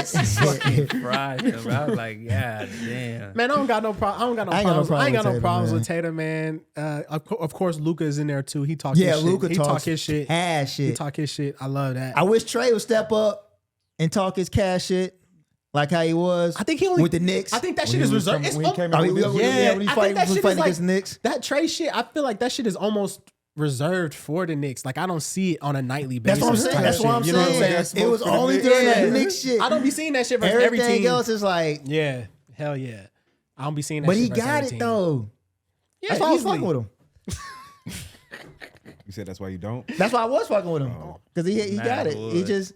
Speaker 4: Fried him, bro. I was like, God damn.
Speaker 1: Man, I don't got no problem. I ain't got no problems with Tatum, man. Of course, Luka is in there too. He talks.
Speaker 2: Yeah,
Speaker 1: his shit.
Speaker 2: Luka
Speaker 1: he
Speaker 2: talks
Speaker 1: talk his shit.
Speaker 2: cash
Speaker 1: He
Speaker 2: shit.
Speaker 1: talk his shit. I love that.
Speaker 2: I wish Trey would step up and talk his cash shit like how he was.
Speaker 1: I think he only
Speaker 2: with the Knicks.
Speaker 1: I think that
Speaker 3: When
Speaker 1: shit
Speaker 3: he
Speaker 1: is
Speaker 3: was
Speaker 1: reserved.
Speaker 3: coming-
Speaker 1: It's
Speaker 3: when he
Speaker 1: al-
Speaker 3: came
Speaker 2: I
Speaker 3: in
Speaker 2: mean,
Speaker 3: with the-
Speaker 1: yeah,
Speaker 2: when he
Speaker 1: I think
Speaker 2: fighting
Speaker 1: that shit is
Speaker 2: against
Speaker 1: like
Speaker 2: the Knicks.
Speaker 1: that Trey shit. I feel like that shit is almost reserved for the Knicks. Like I don't see it on a nightly basis.
Speaker 2: That's what I'm saying.
Speaker 1: type
Speaker 2: That's what I'm
Speaker 1: shit. You know
Speaker 2: saying.
Speaker 1: what I'm
Speaker 3: That's
Speaker 2: It was
Speaker 3: smoke for the
Speaker 2: only
Speaker 3: Knicks.
Speaker 2: during
Speaker 1: Yeah.
Speaker 2: that Knicks shit.
Speaker 1: I don't be seeing that shit versus every
Speaker 2: Everything
Speaker 1: team.
Speaker 2: else is like,
Speaker 1: Yeah, hell yeah. I don't be seeing that
Speaker 2: but
Speaker 1: shit
Speaker 2: he
Speaker 1: versus
Speaker 2: got
Speaker 1: every
Speaker 2: it
Speaker 1: team.
Speaker 2: though.
Speaker 1: Yeah,
Speaker 2: That's why I was
Speaker 1: easily.
Speaker 2: fucking with him.
Speaker 3: You said that's why you don't.
Speaker 2: That's why I was fucking with him because he
Speaker 4: Nah,
Speaker 2: got it. He
Speaker 4: boy.
Speaker 2: just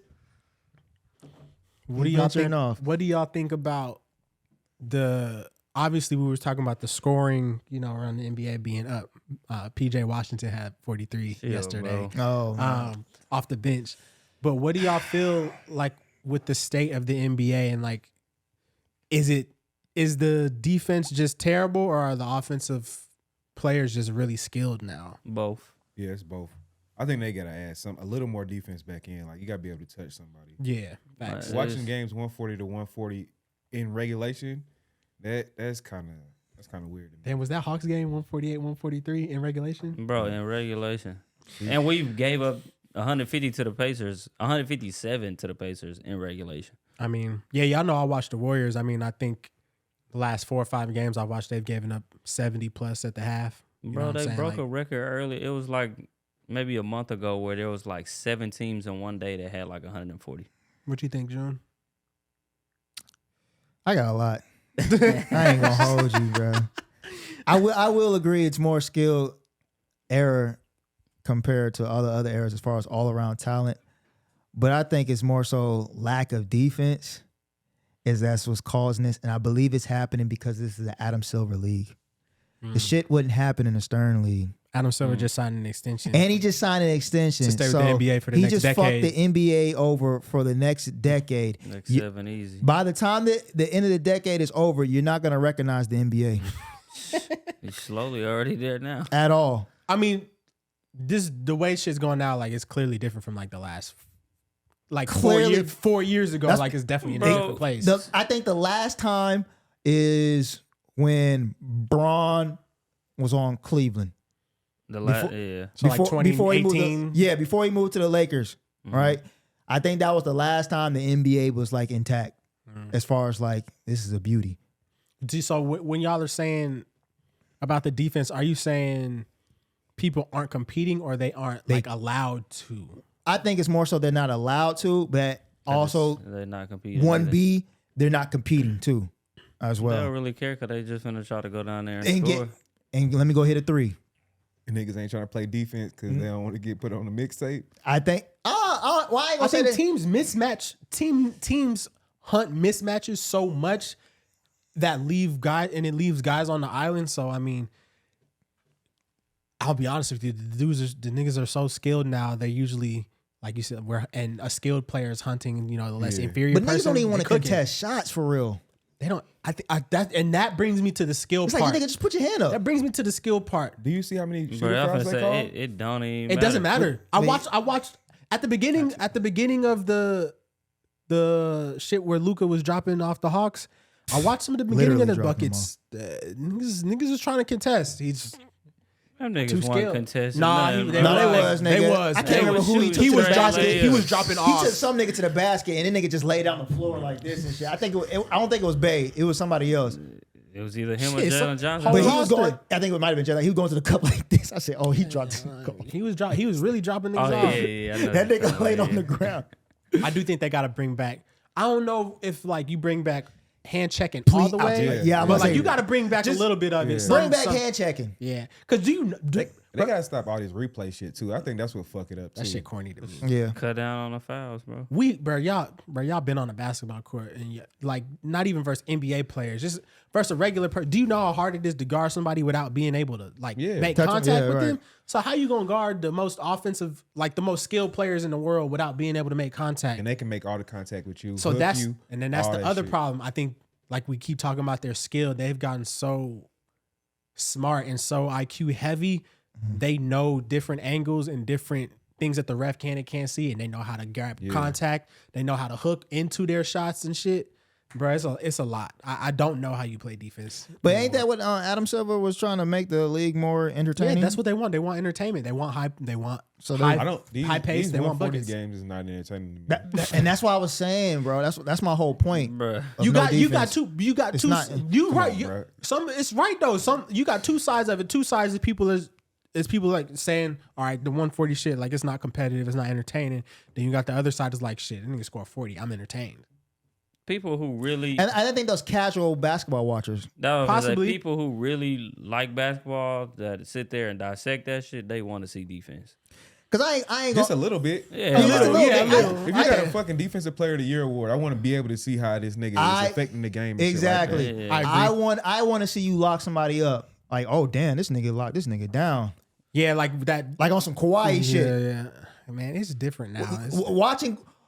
Speaker 1: What do y'all
Speaker 2: venturing
Speaker 1: think?
Speaker 2: off.
Speaker 1: What do y'all think about the obviously we were talking about the scoring, around the NBA being up. PJ Washington had 43 yesterday.
Speaker 2: Oh,
Speaker 1: Off the bench. But what do y'all feel like with the state of the NBA and like, is the defense just terrible or are the offensive players just really skilled now?
Speaker 4: Both.
Speaker 3: Yeah, it's both. I think they gotta add a little more defense back in. Like you gotta be able to touch somebody.
Speaker 1: Yeah, facts.
Speaker 3: Watching games 140 to 140 in regulation, that's kind of weird to me.
Speaker 1: Damn, was that Hawks game 148, 143 in regulation?
Speaker 4: Bro, in regulation. And we gave up 150 to the Pacers, 157 to the Pacers in regulation.
Speaker 1: I mean, yeah, y'all know I watched the Warriors. I mean, I think the last 4 or 5 games I watched, they've given up 70 plus at the half. You know
Speaker 4: Bro,
Speaker 1: what I'm
Speaker 4: they
Speaker 1: saying?
Speaker 4: broke
Speaker 1: Like,
Speaker 4: a record early. It was like maybe a month ago where there was like 7 teams in one day that had like 140.
Speaker 1: What you think, June?
Speaker 2: I got a lot. I ain't gonna hold you, bro. I will agree it's more skill error compared to all the other errors as far as all around talent. But I think it's more so lack of defense that's what's causing this. And I believe it's happening because this is an Adam Silver league. The shit wouldn't happen in the Stern league.
Speaker 1: Adam Silver just signed an extension.
Speaker 2: And he just signed an extension.
Speaker 1: To stay with the NBA for the next decade.
Speaker 2: He just fucked the NBA over for the next decade.
Speaker 4: Next 7 easy.
Speaker 2: By the time the end of the decade is over, you're not going to recognize the NBA
Speaker 4: He's slowly already there now.
Speaker 2: at all.
Speaker 1: I mean, the way shit's going now, like it's clearly different from like the last, like
Speaker 2: Clearly-
Speaker 1: 4 years ago. Like it's definitely in a
Speaker 4: Bro,
Speaker 1: different place.
Speaker 2: I think the last time is when Braun was on Cleveland.
Speaker 4: The last,
Speaker 2: Before-
Speaker 4: yeah.
Speaker 1: So like
Speaker 2: Before he moved
Speaker 1: 2018.
Speaker 2: before he moved to the Lakers, right? I think that was the last time the NBA was like intact as far as like, this is a beauty.
Speaker 1: So when y'all are saying about the defense, are you saying people aren't competing or they aren't like allowed to?
Speaker 2: I think it's more so they're not allowed to, but also
Speaker 4: They're not competing.
Speaker 2: 1B, they're not competing too as
Speaker 4: They
Speaker 2: well.
Speaker 4: don't really care because they just finna try to go down there and,
Speaker 2: And
Speaker 4: score.
Speaker 2: and let me go hit a 3.
Speaker 3: And niggas ain't trying to play defense because they don't want to get put on the mixtape.
Speaker 2: I think. Why I ain't
Speaker 1: I
Speaker 2: gonna say
Speaker 1: think
Speaker 2: that?
Speaker 1: teams hunt mismatches so much that leaves guys on the island. So I mean, I'll be honest with you, the niggas are so skilled now. They usually, like you said, and a skilled player is hunting, the less inferior
Speaker 2: But
Speaker 1: person.
Speaker 2: niggas don't even want to
Speaker 1: they cooking.
Speaker 2: contest shots for real.
Speaker 1: They don't. That brings me to the skill
Speaker 2: It's
Speaker 1: part.
Speaker 2: like, you nigga, just put your hand up.
Speaker 1: That brings me to the skill part.
Speaker 3: Do you see how many shooting
Speaker 4: Bro, I'm
Speaker 3: fouls
Speaker 4: finna
Speaker 3: they call?
Speaker 4: say it don't even
Speaker 1: It doesn't matter. I
Speaker 2: Wait.
Speaker 1: watched at the beginning of the shit where Luka was dropping off the Hawks. I watched some of the beginning of the
Speaker 2: Literally dropping
Speaker 1: buckets. Niggas was trying to contest. He's
Speaker 4: Them
Speaker 1: too
Speaker 4: niggas want
Speaker 1: skilled.
Speaker 4: contested.
Speaker 1: Nah,
Speaker 4: nothing,
Speaker 1: they
Speaker 4: bro.
Speaker 1: was,
Speaker 2: nigga.
Speaker 1: They was.
Speaker 2: I can't remember who he took
Speaker 1: He
Speaker 2: to
Speaker 1: was
Speaker 2: the
Speaker 1: dropping.
Speaker 2: basket.
Speaker 1: He was dropping
Speaker 2: He
Speaker 1: off.
Speaker 2: took some nigga to the basket and then nigga just laid down the floor like this and shit. I don't think it was Bay. It was somebody else.
Speaker 4: It was either him or
Speaker 1: Shit,
Speaker 4: Jalen Johnson.
Speaker 2: But
Speaker 1: whole
Speaker 2: he was
Speaker 1: roster.
Speaker 2: going. I think it might have been Jalen. He was going to the cup like this. I said, "Oh, he dropped."
Speaker 1: He was really dropping niggas
Speaker 4: Oh,
Speaker 1: off.
Speaker 4: yeah. I know
Speaker 2: That
Speaker 4: what
Speaker 2: nigga
Speaker 4: you're
Speaker 2: laid
Speaker 4: talking
Speaker 2: on the
Speaker 4: about,
Speaker 2: ground.
Speaker 1: I do think they got to bring back. I don't know if like you bring back hand checking all the way.
Speaker 2: Yeah, I'm
Speaker 1: but
Speaker 2: gonna
Speaker 1: like
Speaker 2: say-
Speaker 1: you got to bring back a little bit of it.
Speaker 2: Bring back hand checking.
Speaker 1: Yeah, because
Speaker 3: They gotta stop all this replay shit too. I think that's what fuck it up too.
Speaker 1: that shit corny to me.
Speaker 2: Yeah.
Speaker 4: Cut down on the fouls, bro.
Speaker 1: Y'all been on a basketball court and like not even versus NBA players, just versus a regular person. Do you know how hard it is to guard somebody without being able to like make
Speaker 2: Touch 'em,
Speaker 1: contact
Speaker 2: yeah,
Speaker 1: with
Speaker 2: right.
Speaker 1: them? So how you gonna guard the most offensive, like the most skilled players in the world without being able to make contact?
Speaker 3: And they can make all the contact with you.
Speaker 1: So
Speaker 3: hook
Speaker 1: that's
Speaker 3: you,
Speaker 1: and then that's
Speaker 3: all
Speaker 1: the
Speaker 3: that
Speaker 1: other
Speaker 3: shit.
Speaker 1: problem. I think like we keep talking about their skill. They've gotten so smart and so IQ heavy. They know different angles and different things that the ref can and can't see, and they know how to grab contact. They know how to hook into their shots and shit. Bro, it's a lot. I don't know how you play defense.
Speaker 2: But ain't that what Adam Silver was trying to make the league more
Speaker 1: Yeah,
Speaker 2: entertaining?
Speaker 1: that's what they want. They want entertainment. They want hype. They want
Speaker 3: I don't.
Speaker 1: high pace.
Speaker 3: These
Speaker 1: They want
Speaker 3: 140
Speaker 1: buckets.
Speaker 3: games is not entertaining. To me.
Speaker 2: and that's what I was saying, bro. That's my whole point.
Speaker 4: Bruh.
Speaker 2: of
Speaker 1: You
Speaker 2: no
Speaker 1: got
Speaker 2: defense.
Speaker 1: two.
Speaker 2: It's not-
Speaker 1: You
Speaker 3: Come
Speaker 1: right.
Speaker 3: on,
Speaker 1: You,
Speaker 3: bro.
Speaker 1: it's right though. You got two sides of it. Two sides of people is people like saying, all right, the 140 shit, like it's not competitive, it's not entertaining. Then you got the other side is like, shit, I nigga score 40. I'm entertained.
Speaker 4: People who really
Speaker 2: And I think those casual basketball watchers.
Speaker 1: Possibly.
Speaker 4: people who really like basketball that sit there and dissect that shit, they want to see defense.
Speaker 2: Cause I ain't
Speaker 3: Just a
Speaker 2: gonna.
Speaker 3: little bit.
Speaker 4: Yeah,
Speaker 2: A little bit.
Speaker 3: If you got
Speaker 2: I-
Speaker 3: a fucking defensive player of the year award, I want to be able to see how this nigga is affecting the game. And
Speaker 2: Exactly.
Speaker 3: Shit like
Speaker 4: Yeah.
Speaker 1: I agree.
Speaker 2: I want to see you lock somebody up. Like, oh damn, this nigga locked this nigga down.
Speaker 1: Yeah, like that.
Speaker 2: Like on some Kawhi shit.
Speaker 1: Yeah. Man, it's different now. It's,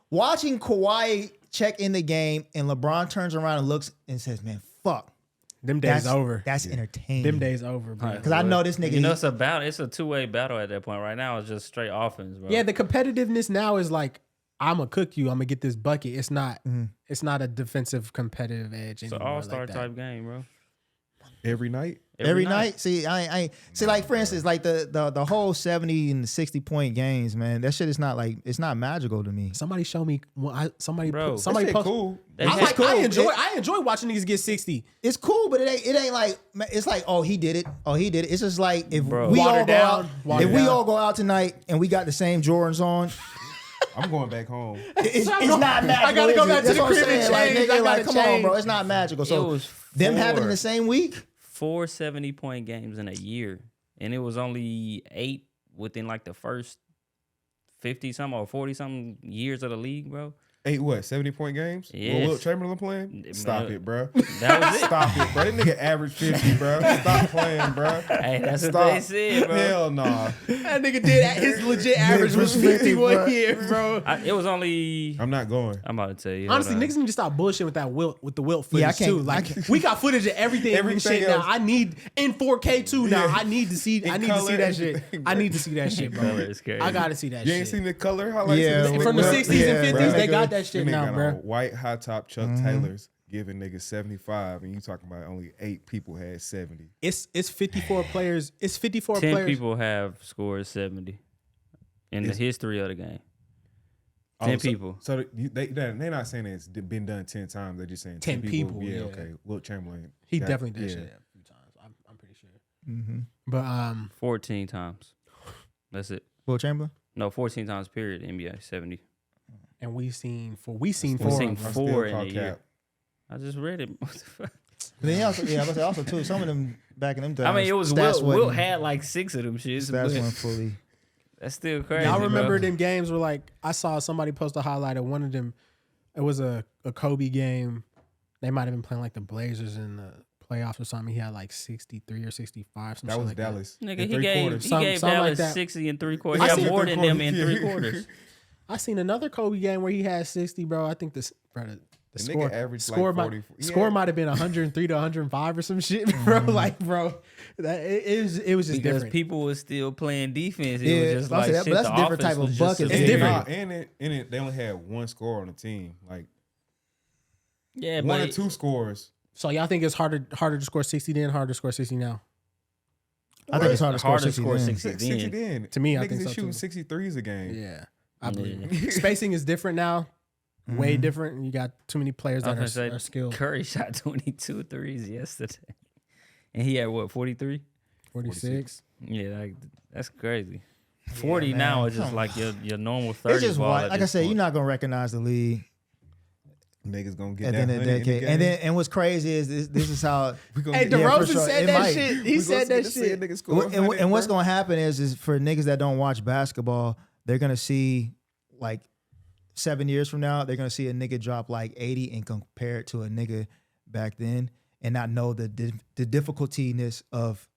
Speaker 2: Watching Kawhi check in the game and LeBron turns around and looks and says, "Man, fuck,
Speaker 1: them days
Speaker 2: that's
Speaker 1: over.
Speaker 2: That's entertaining."
Speaker 1: Them days over, bro.
Speaker 2: Because I know this nigga.
Speaker 4: You know, it's a battle. It's a two-way battle at that point. Right now, it's just straight offense, bro.
Speaker 1: Yeah, the competitiveness now is like, I'm gonna cook you. I'm gonna get this bucket. It's not. It's not a defensive competitive edge.
Speaker 4: it's an
Speaker 1: anymore
Speaker 4: all-star
Speaker 1: like that.
Speaker 4: type game, bro.
Speaker 3: every night.
Speaker 2: Every night. See, I see. Like for instance, like the whole 70 and 60 point games, man. That shit is not like it's not magical to me.
Speaker 1: Somebody show me. Somebody.
Speaker 4: Bro,
Speaker 1: Somebody
Speaker 3: That shit
Speaker 1: post.
Speaker 3: cool.
Speaker 1: I'm
Speaker 4: It's
Speaker 1: like,
Speaker 2: cool.
Speaker 1: I enjoy watching niggas get 60.
Speaker 2: It's cool, but it ain't like it's like oh he did it. It's just like if
Speaker 4: Bro.
Speaker 2: we all
Speaker 1: Watered
Speaker 2: go
Speaker 1: down,
Speaker 2: out,
Speaker 1: watered
Speaker 2: if we
Speaker 1: down.
Speaker 2: all go out tonight and we got the same Jordans on,
Speaker 3: I'm going back home.
Speaker 2: it's not magical.
Speaker 1: I gotta go
Speaker 2: is it?
Speaker 1: back to
Speaker 2: That's
Speaker 1: the
Speaker 2: what I'm
Speaker 1: crib and
Speaker 2: saying. Like,
Speaker 1: change.
Speaker 2: nigga,
Speaker 1: I
Speaker 2: like,
Speaker 1: gotta
Speaker 2: come on,
Speaker 1: change.
Speaker 2: bro. It's not magical.
Speaker 4: It
Speaker 2: So
Speaker 4: was
Speaker 2: them having it in
Speaker 4: four.
Speaker 2: the same week.
Speaker 4: 4 70-point games in a year, and it was only 8 within like the first 50 something or 40 something years of the league, bro.
Speaker 3: 70-point games?
Speaker 4: Yes.
Speaker 3: With Wilt Chamberlain playing?
Speaker 4: Man.
Speaker 3: Stop it, bro.
Speaker 4: That was it.
Speaker 3: Stop it, bro. That nigga average 50, bro. Stop playing, bro.
Speaker 4: Hey, that's
Speaker 3: Stop.
Speaker 4: what they said, bro.
Speaker 3: Hell nah.
Speaker 1: That nigga did. His legit average was 50 one year, bro.
Speaker 4: It was only.
Speaker 3: I'm not going.
Speaker 4: I'm about to tell you.
Speaker 1: Honestly,
Speaker 4: hold on.
Speaker 1: niggas need to stop bullshitting with that Wilt with the Wilt footage
Speaker 2: Yeah, I can't-
Speaker 1: too. Like we got footage of everything,
Speaker 3: Everything
Speaker 1: shit
Speaker 3: else.
Speaker 1: now. I need in 4K too now.
Speaker 3: Yeah.
Speaker 1: I need to see. I
Speaker 3: In
Speaker 1: need to see
Speaker 3: color,
Speaker 1: that shit.
Speaker 3: everything,
Speaker 1: I
Speaker 3: bro.
Speaker 1: need to see that shit, bro.
Speaker 4: Color is crazy.
Speaker 1: I gotta see that
Speaker 3: You
Speaker 1: shit.
Speaker 3: ain't seen the color highlights?
Speaker 2: Yeah,
Speaker 3: of this
Speaker 1: From the
Speaker 3: nigga?
Speaker 1: 60s and 50s,
Speaker 3: bro.
Speaker 1: they got that shit
Speaker 3: Nigga
Speaker 1: now,
Speaker 3: got
Speaker 1: bro.
Speaker 3: on white high top Chuck Taylors giving niggas 75, and you talking about only 8 people had 70.
Speaker 1: It's 54 players. It's 54
Speaker 4: 10
Speaker 1: players.
Speaker 4: people have scored 70 in the history of the game. 10 people.
Speaker 3: So they're not saying it's been done 10 times. They're just saying
Speaker 1: 10 people,
Speaker 3: Yeah,
Speaker 1: yeah.
Speaker 3: okay. Wilt Chamberlain.
Speaker 1: He
Speaker 3: got-
Speaker 1: definitely did
Speaker 3: yeah.
Speaker 1: shit a few times. I'm pretty sure. But
Speaker 4: 14 times. That's it.
Speaker 2: Will Chamberlain.
Speaker 4: No, 14 times period. NBA 70.
Speaker 1: and we seen four.
Speaker 4: We seen
Speaker 1: of them.
Speaker 3: I'm
Speaker 4: four
Speaker 3: still
Speaker 4: in a
Speaker 3: called
Speaker 4: year.
Speaker 3: cap.
Speaker 4: I just read it. What the fuck?
Speaker 2: Then also, yeah, I was also too. Some of them back in them times.
Speaker 4: I mean, it was
Speaker 2: stats
Speaker 4: Wilt
Speaker 2: wasn't-
Speaker 4: had like 6 of them shits.
Speaker 2: Stats
Speaker 4: But
Speaker 2: wasn't fully.
Speaker 4: that's still crazy.
Speaker 1: Y'all remember
Speaker 4: bro.
Speaker 1: them games where like I saw somebody post a highlight of one of them. It was a Kobe game. They might have been playing like the Blazers in the playoffs or something. He had like 63 or 65. Some
Speaker 3: That
Speaker 1: shit
Speaker 3: was
Speaker 1: like
Speaker 3: Dallas.
Speaker 4: Nigga,
Speaker 3: in
Speaker 4: he
Speaker 3: 3
Speaker 4: gave,
Speaker 3: quarters.
Speaker 4: he
Speaker 1: Something
Speaker 4: gave
Speaker 1: like
Speaker 4: Dallas
Speaker 1: that.
Speaker 4: 60 and 3 quarters.
Speaker 1: I
Speaker 4: He got
Speaker 1: seen
Speaker 4: more than them in 3
Speaker 3: Yeah.
Speaker 4: quarters.
Speaker 1: I seen another Kobe game where he had 60, bro. I think the
Speaker 3: The
Speaker 1: score
Speaker 3: nigga averaged
Speaker 1: score
Speaker 3: like
Speaker 1: might
Speaker 3: 40.
Speaker 1: score might have been 103 to 105 or some shit, bro. Like, bro, that it was just
Speaker 4: Because
Speaker 1: different.
Speaker 4: people was still playing defense. It
Speaker 2: Yeah,
Speaker 4: was just
Speaker 2: I
Speaker 4: like
Speaker 2: say that-
Speaker 4: shit.
Speaker 2: but that's
Speaker 4: the
Speaker 2: a different
Speaker 4: offense
Speaker 2: type of
Speaker 4: was just
Speaker 2: bucket.
Speaker 1: It's
Speaker 3: And
Speaker 1: different.
Speaker 3: they only had one score on the team. Like
Speaker 4: Yeah,
Speaker 3: one or
Speaker 4: but
Speaker 3: 2 scores.
Speaker 1: So y'all think it's harder to score 60 then, harder to score 60 now?
Speaker 2: I think it's hard to score 60 then.
Speaker 3: 60 then.
Speaker 1: To me, I
Speaker 3: Niggas
Speaker 1: think
Speaker 3: is
Speaker 1: so,
Speaker 3: shooting
Speaker 1: too.
Speaker 3: 63s a game.
Speaker 1: Yeah, I believe. Spacing is different now, way different. You got too many players
Speaker 4: I
Speaker 1: that
Speaker 4: was gonna
Speaker 1: are
Speaker 4: say
Speaker 1: skilled.
Speaker 4: Curry shot 22 threes yesterday, and he had what 43?
Speaker 1: 46.
Speaker 4: Yeah, like, that's crazy. 40
Speaker 2: man.
Speaker 4: now is just like your normal 30
Speaker 2: It's just
Speaker 4: ball.
Speaker 2: wild.
Speaker 4: at
Speaker 2: Like I
Speaker 4: this
Speaker 2: said,
Speaker 4: point.
Speaker 2: you're not gonna recognize the league
Speaker 3: Niggas gonna get
Speaker 2: at the
Speaker 3: that
Speaker 2: end of the
Speaker 3: 100 in
Speaker 2: decade.
Speaker 3: game.
Speaker 2: And what's crazy is this is how.
Speaker 3: We gonna
Speaker 1: Hey,
Speaker 3: get-
Speaker 2: Yeah, for
Speaker 1: DeRozan
Speaker 2: sure.
Speaker 1: said
Speaker 2: It
Speaker 1: that
Speaker 2: might.
Speaker 1: shit.
Speaker 3: we
Speaker 1: He
Speaker 3: gonna
Speaker 1: said
Speaker 3: get
Speaker 1: that
Speaker 3: to see a
Speaker 1: shit.
Speaker 3: nigga score
Speaker 2: And
Speaker 3: 100,
Speaker 2: what's
Speaker 3: bro.
Speaker 2: gonna happen is for niggas that don't watch basketball, they're gonna see like 7 years from now, they're gonna see a nigga drop like 80 and compare it to a nigga back then, and not know the difficultiness of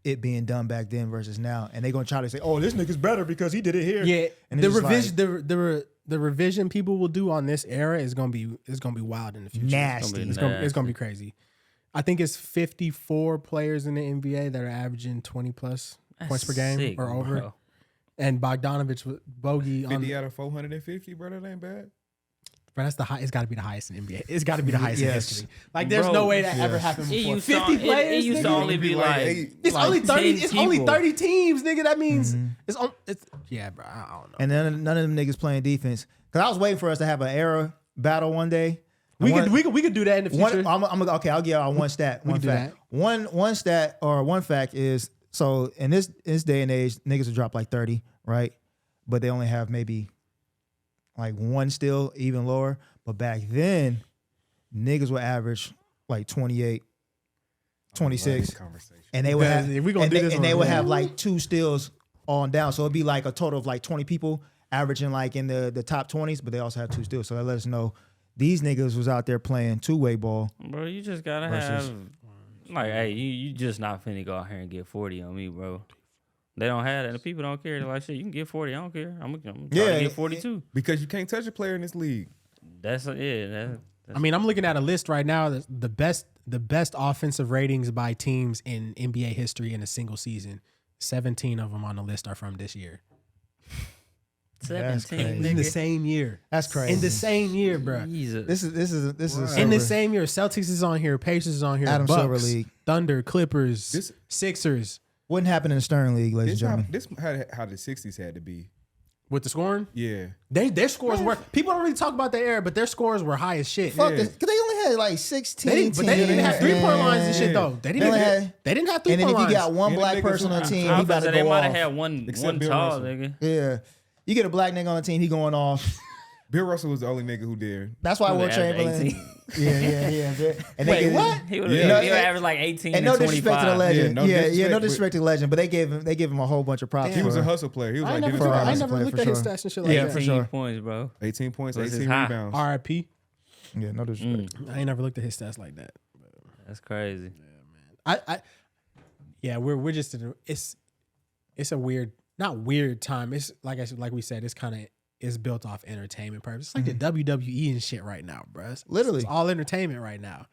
Speaker 2: it being done back then versus now, and they're gonna try to say, "Oh, this nigga's better because he did it here."
Speaker 1: Yeah,
Speaker 2: And
Speaker 1: the
Speaker 2: it's just
Speaker 1: revision, the revision people will do on this era is gonna be wild in the future.
Speaker 2: Nasty.
Speaker 1: It's gonna be crazy. I think it's 54 players in the NBA that are averaging 20 plus
Speaker 4: That's
Speaker 1: points per game
Speaker 4: sick,
Speaker 1: or over.
Speaker 4: bro.
Speaker 1: And Bogdanovich with bogey on.
Speaker 3: 50 out of 450, bro. That ain't bad.
Speaker 1: Bro, that's the high. It's got to be the highest in NBA. It's got to be the highest in
Speaker 2: Yes.
Speaker 1: history. Like, there's
Speaker 4: Bro,
Speaker 1: no way that ever happened
Speaker 4: It
Speaker 1: before.
Speaker 4: used to,
Speaker 1: 50 players.
Speaker 4: it used to
Speaker 1: nigga?
Speaker 4: only be like
Speaker 1: It's
Speaker 4: like
Speaker 1: only 30.
Speaker 4: 10
Speaker 1: It's only
Speaker 4: people.
Speaker 1: 30 teams, nigga. That means it's yeah, bro. I don't know.
Speaker 2: And none of them niggas playing defense. Cause I was waiting for us to have an era battle one day.
Speaker 1: We
Speaker 2: And
Speaker 1: could do that in the future.
Speaker 2: Okay, I'll give y'all one stat. One
Speaker 1: can do
Speaker 2: fact. One stat or one fact is so in this day and age, niggas will drop like 30, right? But they only have maybe like one still, even lower. But back then, niggas would average like 28, 26.
Speaker 3: Conversation.
Speaker 2: And they would have
Speaker 1: If we gonna do this
Speaker 2: and
Speaker 1: one,
Speaker 2: they would
Speaker 1: yeah.
Speaker 2: have like 2 steals on down. So it'd be like a total of like 20 people averaging like in the top 20s, but they also have 2 steals. So that let us know these niggas was out there playing two-way ball.
Speaker 4: Bro, you just gotta have like, hey, you just not finna go out here and get 40 on me, bro. They don't have that. The people don't care. They're like, shit, you can get 40. I don't care. I'm gonna try to get 42.
Speaker 3: Because you can't touch a player in this league.
Speaker 4: That's
Speaker 1: I mean, I'm looking at a list right now. The best offensive ratings by teams in NBA history in a single season. 17 of them on the list are from this year.
Speaker 4: 17
Speaker 1: In the same year.
Speaker 2: That's crazy.
Speaker 1: In the same year, bro.
Speaker 4: Jesus.
Speaker 2: This is
Speaker 1: In the same year, Celtics is on here, Pacers is on here,
Speaker 2: Adam
Speaker 1: Bucks,
Speaker 2: Silver League.
Speaker 1: Thunder, Clippers, Sixers.
Speaker 2: Wouldn't happen in the Stern League, ladies and gentlemen.
Speaker 3: This how the 60s had to be.
Speaker 1: With the scoring?
Speaker 3: Yeah.
Speaker 1: Their scores were, people don't really talk about their era, but their scores were high as shit.
Speaker 2: Fuck this. Because they only had like 16
Speaker 1: But they didn't have 3-point lines and shit, though. They didn't have 3-point lines.
Speaker 2: And then if you got one black person on the team, he about to
Speaker 4: they
Speaker 2: go
Speaker 4: might
Speaker 2: off.
Speaker 4: have had one
Speaker 3: Bill
Speaker 4: tall
Speaker 3: Russell.
Speaker 4: nigga.
Speaker 2: Yeah. You get a black nigga on the team, he going off.
Speaker 3: Bill Russell was the only nigga who did.
Speaker 2: That's why
Speaker 4: He
Speaker 2: Will
Speaker 4: would average
Speaker 2: Chamberlain.
Speaker 4: 18.
Speaker 2: Yeah. And
Speaker 1: Wait,
Speaker 2: they
Speaker 1: what?
Speaker 4: He would
Speaker 3: Yeah.
Speaker 4: average like 18
Speaker 2: And
Speaker 4: and
Speaker 2: no disrespect to the
Speaker 4: 25.
Speaker 2: legend.
Speaker 3: no
Speaker 2: Yeah,
Speaker 3: disrespect,
Speaker 2: no
Speaker 3: but-
Speaker 2: disrespect to the legend, but they gave him a whole bunch of props.
Speaker 3: He was
Speaker 2: for-
Speaker 3: a hustle player. He was
Speaker 1: I
Speaker 3: like,
Speaker 1: ain't
Speaker 3: dude,
Speaker 1: never,
Speaker 2: for
Speaker 1: I ain't
Speaker 2: us,
Speaker 1: never
Speaker 2: for
Speaker 1: looked at his
Speaker 2: sure.
Speaker 1: stats and shit like
Speaker 2: Yeah,
Speaker 1: that.
Speaker 2: for sure.
Speaker 4: Points, bro.
Speaker 3: 18 points,
Speaker 4: Was his
Speaker 3: 18
Speaker 4: high?
Speaker 3: rebounds.
Speaker 1: RIP.
Speaker 2: Yeah, no disrespect.
Speaker 1: I ain't never looked at his stats like that.
Speaker 4: That's crazy.
Speaker 1: We're just in it's a weird, not weird time. It's like we said, it's built off entertainment purpose. It's like the WWE and shit right now, bro.
Speaker 2: Literally.
Speaker 1: It's all entertainment right now.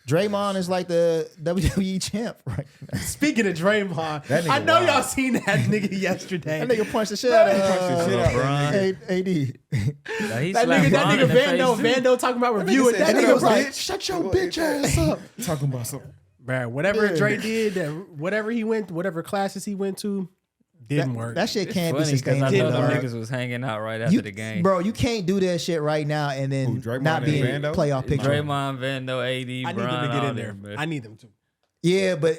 Speaker 2: Draymond is like the WWE champ right now.
Speaker 1: Speaking of Draymond,
Speaker 3: That nigga
Speaker 1: I know
Speaker 3: wild.
Speaker 1: y'all seen that nigga yesterday.
Speaker 2: That nigga punched the shit out of
Speaker 3: LeBron.
Speaker 2: AD.
Speaker 4: Like, he
Speaker 1: That
Speaker 4: slapped
Speaker 1: nigga
Speaker 4: Bron in the face, too.
Speaker 1: Vando talking about reviewing.
Speaker 3: said,
Speaker 1: That
Speaker 3: "Shut
Speaker 1: nigga
Speaker 3: up,
Speaker 1: was like,
Speaker 3: bitch."
Speaker 1: "Shut your bitch ass up."
Speaker 3: Talking about something.
Speaker 1: Bro, whatever
Speaker 2: Yeah.
Speaker 1: Dre did, whatever classes he went to, didn't work.
Speaker 2: That shit can't be
Speaker 4: Funny because I
Speaker 2: sustainable.
Speaker 4: know them
Speaker 2: dog.
Speaker 4: niggas was hanging out right after the game.
Speaker 2: Bro, you can't do that shit right now and then
Speaker 3: Who, Draymond
Speaker 2: not
Speaker 3: and
Speaker 2: be in
Speaker 3: Vando?
Speaker 2: playoff picture.
Speaker 4: Draymond, Vando, AD,
Speaker 1: I need them
Speaker 4: Bron,
Speaker 1: to get
Speaker 4: all
Speaker 1: in there.
Speaker 4: them, bro.
Speaker 1: I need them to.
Speaker 2: Yeah, but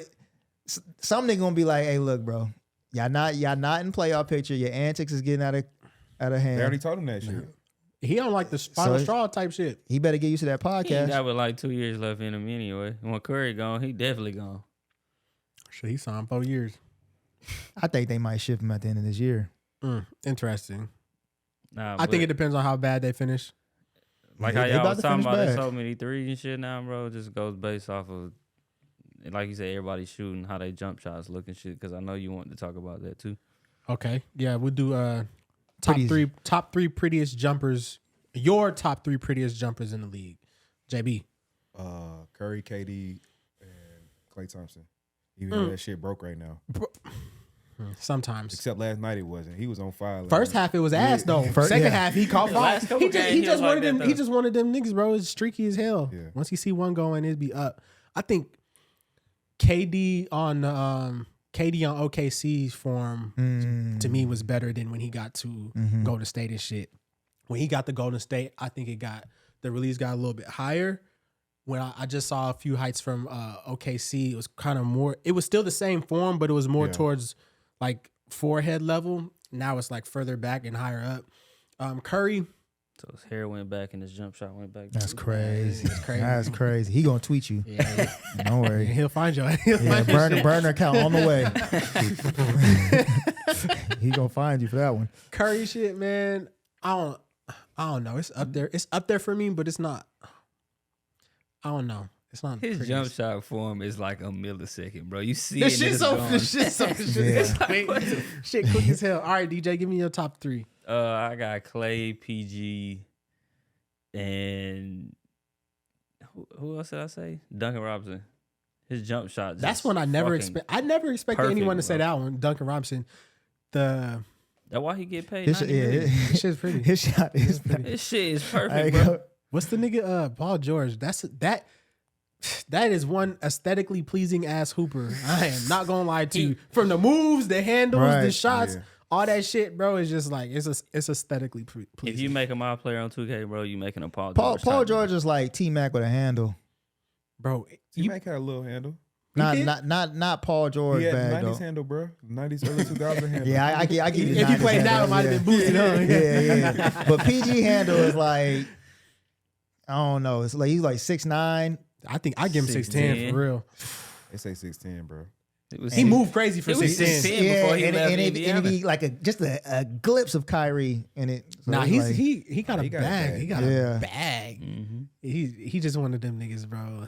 Speaker 2: some nigga gonna be like, "Hey, look, bro, y'all not in playoff picture. Your antics is getting out of
Speaker 3: They already
Speaker 2: hand.
Speaker 3: told him that shit.
Speaker 1: He don't like the final
Speaker 2: So-
Speaker 1: straw type shit.
Speaker 2: He better get used to that
Speaker 4: He
Speaker 2: podcast."
Speaker 4: got with like 2 years left in him anyway. When Curry gone, he definitely gone.
Speaker 1: Shit, he signed 4 years.
Speaker 2: I think they might ship him at the end of this year.
Speaker 1: Interesting.
Speaker 4: Nah,
Speaker 1: I think it depends on how bad they finish.
Speaker 4: like
Speaker 2: They
Speaker 4: how y'all
Speaker 2: about
Speaker 4: was
Speaker 2: to
Speaker 4: talking
Speaker 2: finish
Speaker 4: about there's
Speaker 2: bad.
Speaker 4: so many threes and shit now, bro. It just goes based off of, like you said, everybody shooting, how they jump shots look and shit. Because I know you want to talk about that too.
Speaker 1: Okay. Yeah, we'll do
Speaker 2: Prettiest.
Speaker 1: top three prettiest jumpers. Your top 3 prettiest jumpers in the league. JB.
Speaker 3: Curry, KD, and Klay Thompson. Even though that shit broke right now.
Speaker 1: Sometimes.
Speaker 3: Except last night it wasn't. He was on fire.
Speaker 1: First half it was ass though. Second half he caught fire.
Speaker 4: last couple
Speaker 1: He just,
Speaker 4: games,
Speaker 1: he
Speaker 4: he
Speaker 1: just
Speaker 4: was
Speaker 1: wanted
Speaker 4: like
Speaker 1: them.
Speaker 4: that,
Speaker 1: He
Speaker 4: though.
Speaker 1: just wanted them niggas, bro. It's streaky as hell.
Speaker 3: Yeah.
Speaker 1: Once he see one going, it'd be up. I think KD on OKC's form to me was better than when he got to Golden State and shit. When he got to Golden State, I think the release got a little bit higher. When I just saw a few heights from OKC, it was kind of more. It was still the same form, but it was more towards like forehead level. Now it's like further back and higher up. Curry,
Speaker 4: So his hair went back and his jump shot went back.
Speaker 2: That's
Speaker 4: too.
Speaker 2: crazy.
Speaker 1: That's crazy.
Speaker 2: That's crazy. He gonna tweet you.
Speaker 1: yeah,
Speaker 2: Don't worry.
Speaker 1: he'll find you.
Speaker 2: Yeah, burner account on the way. He gonna find you for that one.
Speaker 1: Curry shit, man. I don't know. It's up there. It's up there for me, but it's not. I don't know. It's not.
Speaker 4: His
Speaker 1: pretty.
Speaker 4: jump shot form is like a millisecond, bro. You see
Speaker 1: This
Speaker 4: it,
Speaker 1: shit
Speaker 4: and it's
Speaker 1: so.
Speaker 4: gone.
Speaker 1: This shit so. Shit, shit quick as hell. All right, DJ, give me your top 3.
Speaker 4: I got Clay, PG, and who else did I say? Duncan Robinson. His jump shot.
Speaker 1: That's
Speaker 4: just
Speaker 1: one I never
Speaker 4: fucking-
Speaker 1: expect. I never expected
Speaker 4: perfect,
Speaker 1: anyone to say
Speaker 4: bro.
Speaker 1: that one. Duncan Robinson. That's
Speaker 4: why he get paid.
Speaker 2: His,
Speaker 4: 90
Speaker 2: yeah,
Speaker 4: million.
Speaker 1: This shit's pretty.
Speaker 2: his shot is.
Speaker 4: This shit is
Speaker 2: I
Speaker 4: perfect,
Speaker 2: ain't
Speaker 4: bro.
Speaker 2: gonna-
Speaker 1: What's the nigga? Paul George. That is one aesthetically pleasing ass hooper. I am not gonna lie to you. From the moves, the handles, the
Speaker 2: Right.
Speaker 1: shots,
Speaker 3: Yeah.
Speaker 1: all that shit, bro. Is just like it's aesthetically pleasing.
Speaker 4: If you make a my player on 2K, bro, you making a Paul
Speaker 2: Paul
Speaker 4: George. shot.
Speaker 2: George is like T-Mac with a handle.
Speaker 1: Bro,
Speaker 3: T-Mac had a little handle.
Speaker 1: did?
Speaker 2: Not Paul George
Speaker 3: He had
Speaker 2: bag
Speaker 3: 90s
Speaker 2: though.
Speaker 3: handle, bro. 90s, early 2000 handle.
Speaker 2: Yeah, I give you.
Speaker 1: if you
Speaker 2: 90s
Speaker 1: played now,
Speaker 2: handle,
Speaker 1: it might have
Speaker 2: yeah.
Speaker 1: been boosted. Huh?
Speaker 2: Yeah. But PG handle is like, I don't know. It's like he's like 6'9".
Speaker 1: I think I give him 6'10"
Speaker 4: 6'10".
Speaker 1: for real.
Speaker 3: They say 6'10", bro.
Speaker 1: He moved crazy for
Speaker 4: He was
Speaker 1: 6'10".
Speaker 4: 6'10" before he
Speaker 2: and
Speaker 4: left
Speaker 2: it'd
Speaker 4: Indiana.
Speaker 2: be like just a glimpse of Kyrie in it. So
Speaker 1: Nah,
Speaker 2: it's
Speaker 1: he's
Speaker 2: like,
Speaker 1: he got a
Speaker 3: he got a
Speaker 1: bag.
Speaker 3: bag.
Speaker 1: He got
Speaker 2: Yeah.
Speaker 1: a bag.
Speaker 4: Mhm.
Speaker 1: He just one of them niggas, bro.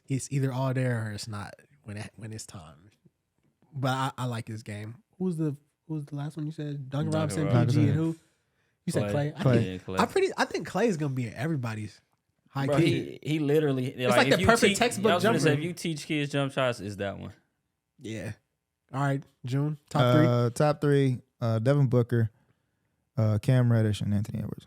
Speaker 1: It's either all there or it's not when it's time. But I like his game. Who's the last one you said? Duncan Robinson,
Speaker 4: Robinson.
Speaker 1: PG, and who? You said Clay.
Speaker 2: Clay.
Speaker 1: I think Clay is gonna be in everybody's high
Speaker 4: Bro,
Speaker 1: key.
Speaker 4: he literally it's
Speaker 1: like the
Speaker 4: if you
Speaker 1: perfect
Speaker 4: teach,
Speaker 1: textbook
Speaker 4: I was gonna say,
Speaker 1: jumper.
Speaker 4: if you teach kids jump shots, it's that one.
Speaker 1: Yeah. All right, June. Top three.
Speaker 2: Top three. Devin Booker, Cam Reddish, and Anthony Edwards.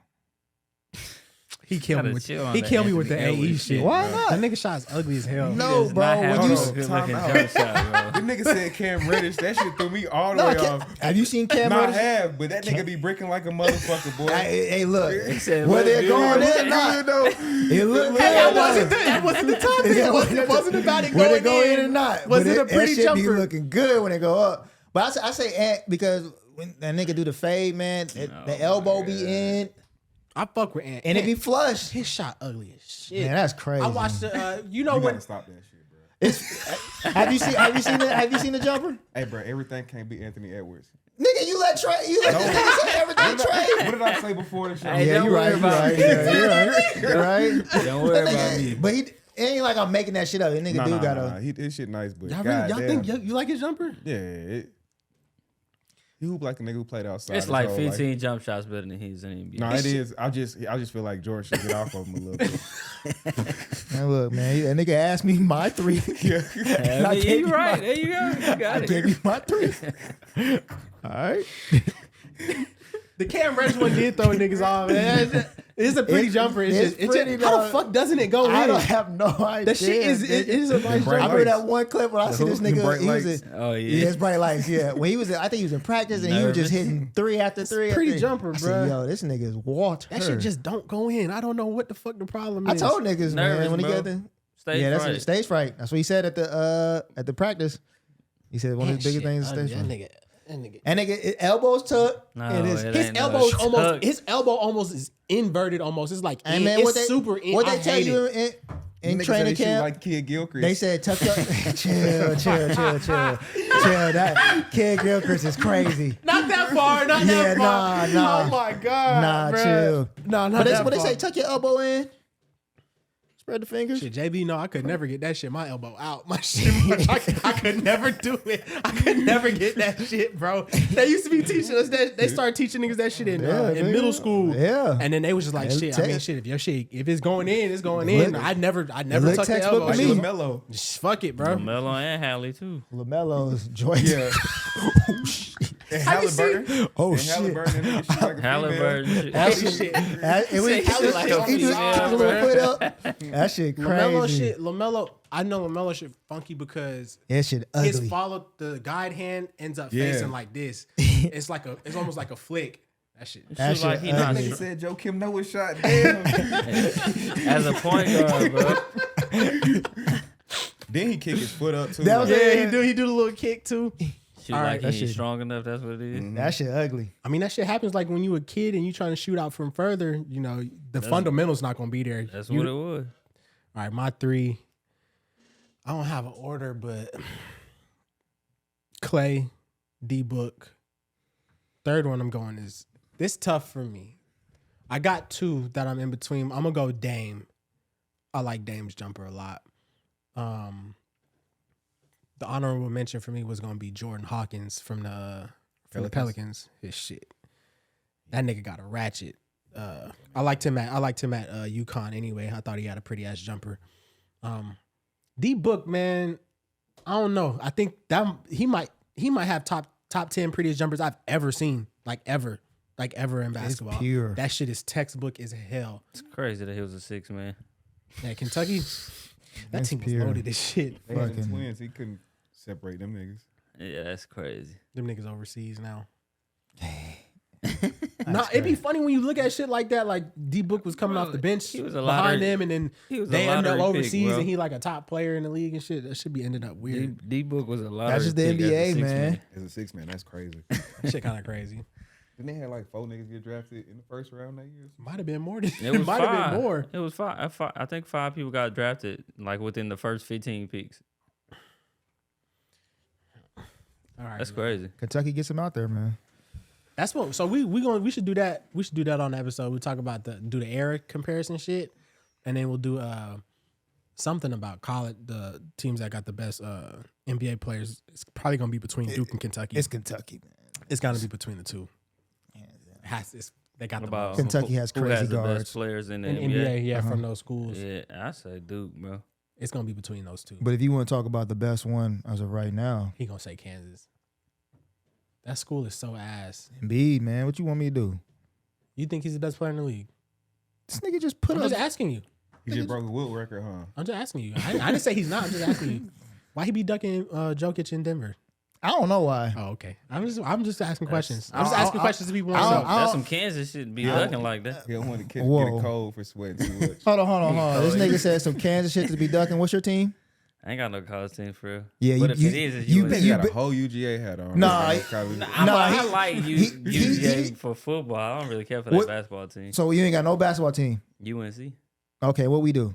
Speaker 1: He killed me
Speaker 4: Gotta
Speaker 1: with
Speaker 4: chill on
Speaker 1: he
Speaker 4: that
Speaker 1: killed me with the
Speaker 4: Anthony
Speaker 1: AE
Speaker 4: Edwards
Speaker 1: shit.
Speaker 2: Why
Speaker 1: bro.
Speaker 2: not?
Speaker 1: That nigga shot's ugly as hell.
Speaker 2: No,
Speaker 4: Does
Speaker 2: bro.
Speaker 4: not have
Speaker 2: When you
Speaker 4: a good looking
Speaker 3: Time
Speaker 4: jump shot,
Speaker 3: The
Speaker 4: bro.
Speaker 3: nigga said Cam Reddish. That shit threw me all the
Speaker 2: No,
Speaker 3: way off.
Speaker 2: have you seen Cam
Speaker 3: Nah, I
Speaker 2: Reddish?
Speaker 3: have, but that nigga be bricking like a motherfucker, boy.
Speaker 2: Hey, look.
Speaker 4: He said,
Speaker 2: Where they're
Speaker 4: look,
Speaker 2: going
Speaker 3: Look
Speaker 2: in or not?
Speaker 3: good, though.
Speaker 2: It looked
Speaker 1: That wasn't the topic.
Speaker 2: Yeah,
Speaker 1: It wasn't about it
Speaker 2: whether
Speaker 1: going
Speaker 2: it go in or not.
Speaker 1: Was
Speaker 2: But
Speaker 1: it a pretty
Speaker 2: that shit be
Speaker 1: jumper?
Speaker 2: looking good when it go up. But I say Ant because when that nigga do the fade, man, the elbow be in
Speaker 1: I fuck with Ant.
Speaker 2: and it be flush.
Speaker 1: His shot ugly as shit.
Speaker 2: Man, that's crazy.
Speaker 1: I watched the. You know
Speaker 3: You
Speaker 1: when
Speaker 3: gotta stop that shit, bro.
Speaker 2: Have you seen the jumper?
Speaker 3: Hey, bro, everything can't be Anthony Edwards.
Speaker 2: Nigga, you let this nigga say everything Trey.
Speaker 3: What did I say before the show?
Speaker 4: Hey,
Speaker 2: Yeah,
Speaker 4: don't
Speaker 2: you're
Speaker 4: worry
Speaker 2: right.
Speaker 4: about me.
Speaker 2: You're right.
Speaker 4: Don't worry about me.
Speaker 2: But it ain't like I'm making that shit up. That nigga
Speaker 3: Nah,
Speaker 2: do
Speaker 3: nah,
Speaker 2: gotta.
Speaker 3: nah. His shit nice, but
Speaker 1: y'all
Speaker 3: goddamn.
Speaker 1: think you like his jumper?
Speaker 3: Yeah, he hoop like a nigga who played outside.
Speaker 4: It's
Speaker 3: his
Speaker 4: like
Speaker 3: whole
Speaker 4: 15
Speaker 3: life.
Speaker 4: jump shots better than his in the NBA.
Speaker 3: No, it is. I just feel like George should get off of him a little bit.
Speaker 2: Man, look, man, that nigga asked me my three.
Speaker 3: Yeah.
Speaker 2: And I
Speaker 4: Yeah,
Speaker 2: gave
Speaker 4: you
Speaker 2: you
Speaker 4: right.
Speaker 2: my-
Speaker 4: There you go. You
Speaker 2: I
Speaker 4: got it.
Speaker 2: gave you my three. All right.
Speaker 1: The Cam Reddish one did throw niggas off. Man. It's a pretty jumper. It's
Speaker 2: pretty,
Speaker 1: how the
Speaker 2: dog.
Speaker 1: fuck doesn't it go
Speaker 2: I
Speaker 1: in?
Speaker 2: don't have no idea.
Speaker 1: That shit is it is a nice
Speaker 3: bright
Speaker 2: I
Speaker 1: jumper.
Speaker 2: remember
Speaker 3: lights.
Speaker 2: that one clip when I see this
Speaker 3: The
Speaker 2: nigga.
Speaker 3: bright
Speaker 2: He was
Speaker 3: lights.
Speaker 2: in,
Speaker 4: Oh,
Speaker 2: yeah,
Speaker 4: yeah.
Speaker 2: it's bright lights. Yeah, when he was, I think he was in practice and he was just
Speaker 4: Nervous.
Speaker 2: hitting three after three.
Speaker 1: pretty
Speaker 2: after-
Speaker 1: jumper,
Speaker 2: I said,
Speaker 1: bruh.
Speaker 2: yo, this nigga is water.
Speaker 1: That shit just don't go in. I don't know what the fuck the problem
Speaker 2: I
Speaker 1: is.
Speaker 2: told niggas, man,
Speaker 4: Nervous,
Speaker 2: when he
Speaker 4: bro.
Speaker 2: got the
Speaker 4: Stage
Speaker 2: yeah, that's
Speaker 4: fright.
Speaker 2: it, stage fright. That's what he said at the practice. He said one of the biggest things is stage
Speaker 1: That
Speaker 2: fright.
Speaker 1: nigga.
Speaker 2: And nigga, his elbows tucked.
Speaker 4: No,
Speaker 2: and
Speaker 1: His
Speaker 4: it ain't
Speaker 1: elbow's
Speaker 4: no
Speaker 1: almost
Speaker 4: tuck.
Speaker 1: his elbow almost is inverted almost. It's like
Speaker 2: And
Speaker 1: in,
Speaker 2: man,
Speaker 1: it's
Speaker 2: what they
Speaker 1: super in.
Speaker 2: what
Speaker 1: I
Speaker 2: they tell
Speaker 1: hate
Speaker 2: you
Speaker 1: it.
Speaker 2: in
Speaker 3: Niggas
Speaker 2: training
Speaker 3: say they shoot
Speaker 2: camp?
Speaker 3: like Kid Gilchrist.
Speaker 2: They said tuck up. chill. That Kid Gilchrist is crazy.
Speaker 1: Not that far. Not
Speaker 2: Yeah,
Speaker 1: that far.
Speaker 2: nah.
Speaker 1: Oh my god.
Speaker 2: Nah,
Speaker 1: bruh.
Speaker 2: chill.
Speaker 1: No, not
Speaker 2: But
Speaker 1: that
Speaker 2: what they
Speaker 1: far.
Speaker 2: say, tuck your elbow in. Spread the fingers.
Speaker 1: Shit, JB, no, I could never get that shit. My elbow out. My shit, I could never do it. I could never get that shit, bro. They used to be teaching us that. They started teaching niggas that shit in
Speaker 2: nigga.
Speaker 1: middle school.
Speaker 2: Yeah.
Speaker 1: and then they was just like,
Speaker 2: It
Speaker 1: shit.
Speaker 2: look
Speaker 1: I mean, shit. If your shit, if it's going in, it's going
Speaker 2: It
Speaker 1: in.
Speaker 2: look-
Speaker 1: I never
Speaker 2: look
Speaker 1: tuck the
Speaker 2: textbook
Speaker 1: elbow.
Speaker 2: to
Speaker 1: Shit
Speaker 2: me.
Speaker 1: was-
Speaker 3: Mellow.
Speaker 1: Just fuck it, bro.
Speaker 4: Melo and Hallie, too.
Speaker 2: LaMelo's joint.
Speaker 3: Yeah. And
Speaker 1: Have you
Speaker 3: Halliburton.
Speaker 2: Oh
Speaker 3: And
Speaker 2: shit.
Speaker 3: Halliburton and that shit like a
Speaker 4: Halliburton.
Speaker 3: female.
Speaker 4: shit.
Speaker 2: That
Speaker 1: Hey,
Speaker 2: shit.
Speaker 1: shit.
Speaker 2: It was
Speaker 4: Say Hallie like a
Speaker 2: he just
Speaker 4: female,
Speaker 2: took a little
Speaker 4: bro.
Speaker 2: foot up. That shit crazy.
Speaker 1: LaMelo shit. LaMelo. I know LaMelo shit funky because
Speaker 2: That shit
Speaker 1: his
Speaker 2: ugly.
Speaker 1: follow the guide hand ends up
Speaker 3: Yeah.
Speaker 1: facing like this. It's almost like a flick. That shit.
Speaker 2: That
Speaker 4: Shoot like
Speaker 2: shit
Speaker 4: he not
Speaker 2: ugly.
Speaker 3: Nigga said Joe Kim know his shot. Damn.
Speaker 4: as a point guard, bro.
Speaker 3: Then he kick his foot up too.
Speaker 2: That was
Speaker 3: like,
Speaker 2: it.
Speaker 1: He do the little kick too.
Speaker 4: Shoot
Speaker 1: All right,
Speaker 4: like
Speaker 2: that
Speaker 4: he ain't
Speaker 2: shit-
Speaker 4: strong enough. That's what it is.
Speaker 2: That shit ugly.
Speaker 1: I mean, that shit happens like when you a kid and you trying to shoot out from further. You know, the fundamentals not gonna be there.
Speaker 4: That's
Speaker 1: You-
Speaker 4: what it was.
Speaker 1: All right, my three. I don't have an order, but Clay, D Book. Third one I'm going is this tough for me. I got two that I'm in between. I'm gonna go Dame. I like Dame's jumper a lot. The honorable mention for me was gonna be Jordan Hawkins from the Pelicans. His shit. That nigga got a ratchet. I liked him at UConn anyway. I thought he had a pretty ass jumper. D Book, man, I don't know. I think that he might have top 10 prettiest jumpers I've ever seen, like ever in basketball.
Speaker 2: pure.
Speaker 1: That shit is textbook as hell.
Speaker 4: It's crazy that he was a 6 man.
Speaker 1: Yeah, Kentucky, that
Speaker 2: That's
Speaker 1: team was
Speaker 2: pure.
Speaker 1: loaded as shit.
Speaker 3: They had
Speaker 2: Fucking-
Speaker 3: the twins. He couldn't separate them niggas.
Speaker 4: Yeah, that's crazy.
Speaker 1: Them niggas overseas now. Nah, it'd be funny when you look at shit like that. Like D Book was coming
Speaker 4: Bro,
Speaker 1: off the bench
Speaker 4: he was a
Speaker 1: behind
Speaker 4: lottery-
Speaker 1: them, and then
Speaker 4: he was a
Speaker 1: they end up
Speaker 4: lottery pick,
Speaker 1: overseas,
Speaker 4: bro.
Speaker 1: and he like a top player in the league and shit. That should be ended up weird.
Speaker 4: D Book was a lot.
Speaker 2: That's just the NBA, man.
Speaker 3: As a 6 man, that's crazy.
Speaker 1: That shit kind of crazy.
Speaker 3: Didn't they have like 4 niggas get drafted in the first round that year?
Speaker 1: Might have been more. Than,
Speaker 4: It was
Speaker 1: might
Speaker 4: five.
Speaker 1: have been more.
Speaker 4: It was five. I think 5 people got drafted like within the first 15 picks.
Speaker 1: All right,
Speaker 4: That's
Speaker 1: man.
Speaker 4: crazy.
Speaker 2: Kentucky gets him out there, man.
Speaker 1: That's what. So we should do that. We should do that on the episode. We talk about do the era comparison shit, and then we'll do something about college. The teams that got the best NBA players. It's probably gonna be between Duke and Kentucky.
Speaker 2: It's Kentucky, man.
Speaker 1: It's gotta be between the two. They got the
Speaker 4: About
Speaker 1: most.
Speaker 2: Kentucky has
Speaker 4: who
Speaker 2: crazy
Speaker 4: has the
Speaker 2: guards.
Speaker 4: best players in the
Speaker 1: In
Speaker 4: NBA.
Speaker 1: NBA, yeah, from those schools.
Speaker 4: Yeah, I say Duke, bro.
Speaker 1: It's gonna be between those two.
Speaker 2: But if you want to talk about the best one as of right now,
Speaker 1: He gonna say Kansas. That school is so ass.
Speaker 2: Embiid, man, what you want me to do?
Speaker 1: You think he's the best player in the league?
Speaker 2: This nigga just put
Speaker 1: I'm
Speaker 2: up.
Speaker 1: just asking you.
Speaker 3: He just broke a Wilt record, huh?
Speaker 1: I'm just asking you. I didn't say he's not. I'm just asking you. Why he be ducking Jokic in Denver?
Speaker 2: I don't know why.
Speaker 1: Oh, okay. I'm just asking questions. I'm just asking questions to people.
Speaker 2: I don't-
Speaker 4: That's some Kansas shit be ducking like that.
Speaker 3: He don't want to get
Speaker 2: Whoa.
Speaker 3: a cold for sweating too much.
Speaker 2: Hold on. This nigga said some Kansas shit to be ducking. What's your team?
Speaker 4: I ain't got no college team for real.
Speaker 2: Yeah,
Speaker 4: but if it is, it's
Speaker 2: you
Speaker 4: UNC.
Speaker 3: He got a whole UGA hat on.
Speaker 2: Nah,
Speaker 4: I like UGA
Speaker 2: he-
Speaker 4: for football. I don't really care for
Speaker 2: What-
Speaker 4: that basketball team.
Speaker 2: So you ain't got no basketball team.
Speaker 4: UNC.
Speaker 2: Okay, what we do?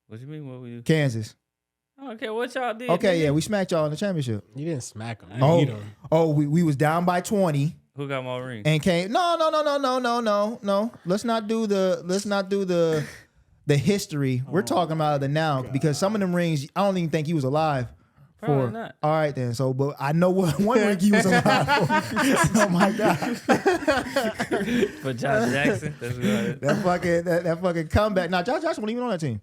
Speaker 4: What you mean? What we do?
Speaker 2: Kansas.
Speaker 4: I don't care what y'all did.
Speaker 2: Okay,
Speaker 4: nigga.
Speaker 2: yeah, we smacked y'all in the championship.
Speaker 1: You didn't smack him.
Speaker 2: Oh,
Speaker 1: You beat him.
Speaker 2: we was down by 20
Speaker 4: Who got more rings?
Speaker 2: and came. No. Let's not do the history. We're talking about the now because some of them rings I don't even think he was alive for.
Speaker 4: Probably not.
Speaker 2: All right then. So, but I know what one ring he was alive for. Oh my god,
Speaker 4: For Josh Jackson. That's good.
Speaker 2: that fucking comeback. Now Josh Jackson wasn't even on that team.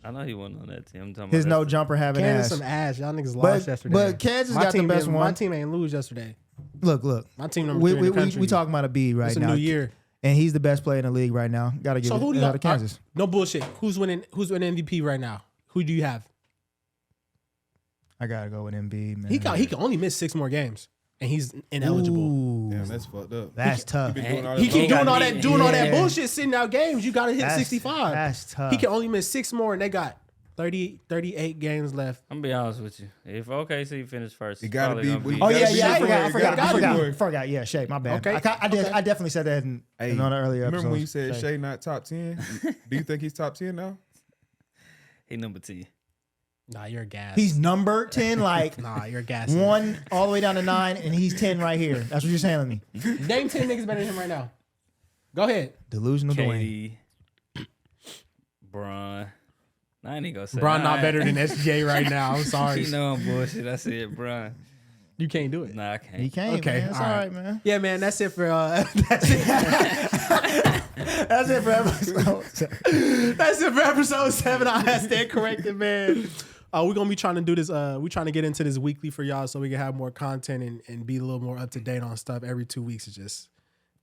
Speaker 4: I know he wasn't on that team. I'm talking
Speaker 2: His
Speaker 4: about
Speaker 2: no jumper having
Speaker 1: Kansas
Speaker 2: ass.
Speaker 1: some ass. Y'all niggas lost yesterday.
Speaker 2: But Kansas got the best one.
Speaker 1: My team ain't lose yesterday.
Speaker 2: Look.
Speaker 1: My team number 3 in the country.
Speaker 2: We talking about a B right
Speaker 1: It's a
Speaker 2: now.
Speaker 1: new year.
Speaker 2: And he's the best player in the league right now. Got to give
Speaker 1: So who do
Speaker 2: it
Speaker 1: you
Speaker 2: out to Kansas.
Speaker 1: No bullshit. Who's winning MVP right now? Who do you have?
Speaker 2: I gotta go with Embiid, man.
Speaker 1: He can only miss 6 more games, and he's ineligible.
Speaker 2: Ooh,
Speaker 3: Damn, that's fucked up.
Speaker 2: that's tough.
Speaker 3: He been doing all
Speaker 1: He
Speaker 3: that
Speaker 1: keep
Speaker 3: bullshit.
Speaker 1: doing all that
Speaker 2: Yeah.
Speaker 1: bullshit, sitting out games. You gotta hit
Speaker 2: That's-
Speaker 1: 65.
Speaker 2: That's tough.
Speaker 1: He can only miss 6 more, and they got 38 games left.
Speaker 4: I'm gonna be honest with you. If OKC finished first,
Speaker 3: He
Speaker 4: it's
Speaker 3: gotta
Speaker 4: probably
Speaker 3: be-
Speaker 4: gonna be.
Speaker 2: Oh
Speaker 3: You
Speaker 2: yeah,
Speaker 3: gotta be
Speaker 2: I
Speaker 3: different.
Speaker 2: forgot. Yeah, Shay, my bad.
Speaker 1: Okay.
Speaker 2: I definitely said that in
Speaker 3: Hey,
Speaker 2: on the earlier episodes.
Speaker 3: remember when you said
Speaker 2: Shay.
Speaker 3: Shea not top 10? Do you think he's top 10 now?
Speaker 4: He number 10.
Speaker 1: Nah, you're a gas.
Speaker 2: He's number 10, like
Speaker 1: Nah, you're a gas.
Speaker 2: 1 all the way down to 9, and he's 10 right here. That's what you're saying to me.
Speaker 1: Name 10 niggas better than him right now. Go ahead.
Speaker 2: Delusional Dwayne.
Speaker 4: KD, Bron. I ain't even gonna say.
Speaker 1: Bron not better than SGA right now. I'm sorry.
Speaker 4: You know I'm bullshit. I said Bron.
Speaker 1: You can't do it.
Speaker 4: Nah, I can't.
Speaker 2: He can't.
Speaker 1: Okay,
Speaker 2: man. It's
Speaker 1: all
Speaker 2: all
Speaker 1: right.
Speaker 2: right, man.
Speaker 1: Yeah, man, that's it for that's it for episode. That's it for episode 7. I stand corrected, man. We're gonna be trying to do this. We're trying to get into this weekly for y'all so we can have more content and be a little more up to date on stuff. Every 2 weeks is just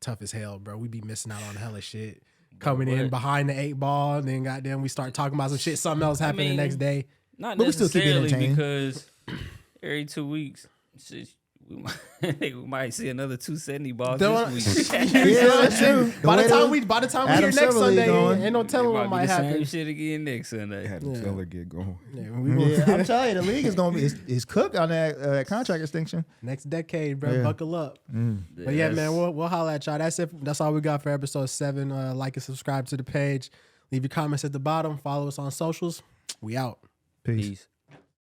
Speaker 1: tough as hell, bro. We be missing out on hella shit. Coming in
Speaker 4: what?
Speaker 1: behind the 8 ball, and then goddamn we start talking about some shit. Something else happened
Speaker 4: mean,
Speaker 1: the next day.
Speaker 4: Not
Speaker 2: But we still keep it
Speaker 4: necessarily
Speaker 2: entertaining.
Speaker 4: because every 2 weeks, shit, we might see another 270 balls
Speaker 1: Don't-
Speaker 4: this week.
Speaker 2: Yeah, that's true.
Speaker 1: By the time
Speaker 2: way
Speaker 1: we
Speaker 2: Adam
Speaker 1: hear next
Speaker 2: Silver League
Speaker 1: Sunday,
Speaker 2: going.
Speaker 1: ain't no telling
Speaker 4: It
Speaker 1: what might
Speaker 4: be the
Speaker 1: happen.
Speaker 4: Same shit again next Sunday.
Speaker 3: Had him tell her get going.
Speaker 1: Yeah, we gonna-
Speaker 2: Yeah, I'm telling you, the league is gonna be is cooked on that contract extension.
Speaker 1: Next decade, bro.
Speaker 2: Yeah.
Speaker 1: Buckle up. But yeah, man, we'll holla at y'all. That's it. That's all we got for episode 7. Like and subscribe to the page. Leave your comments at the bottom. Follow us on socials. We out.
Speaker 2: Peace.
Speaker 4: Peace.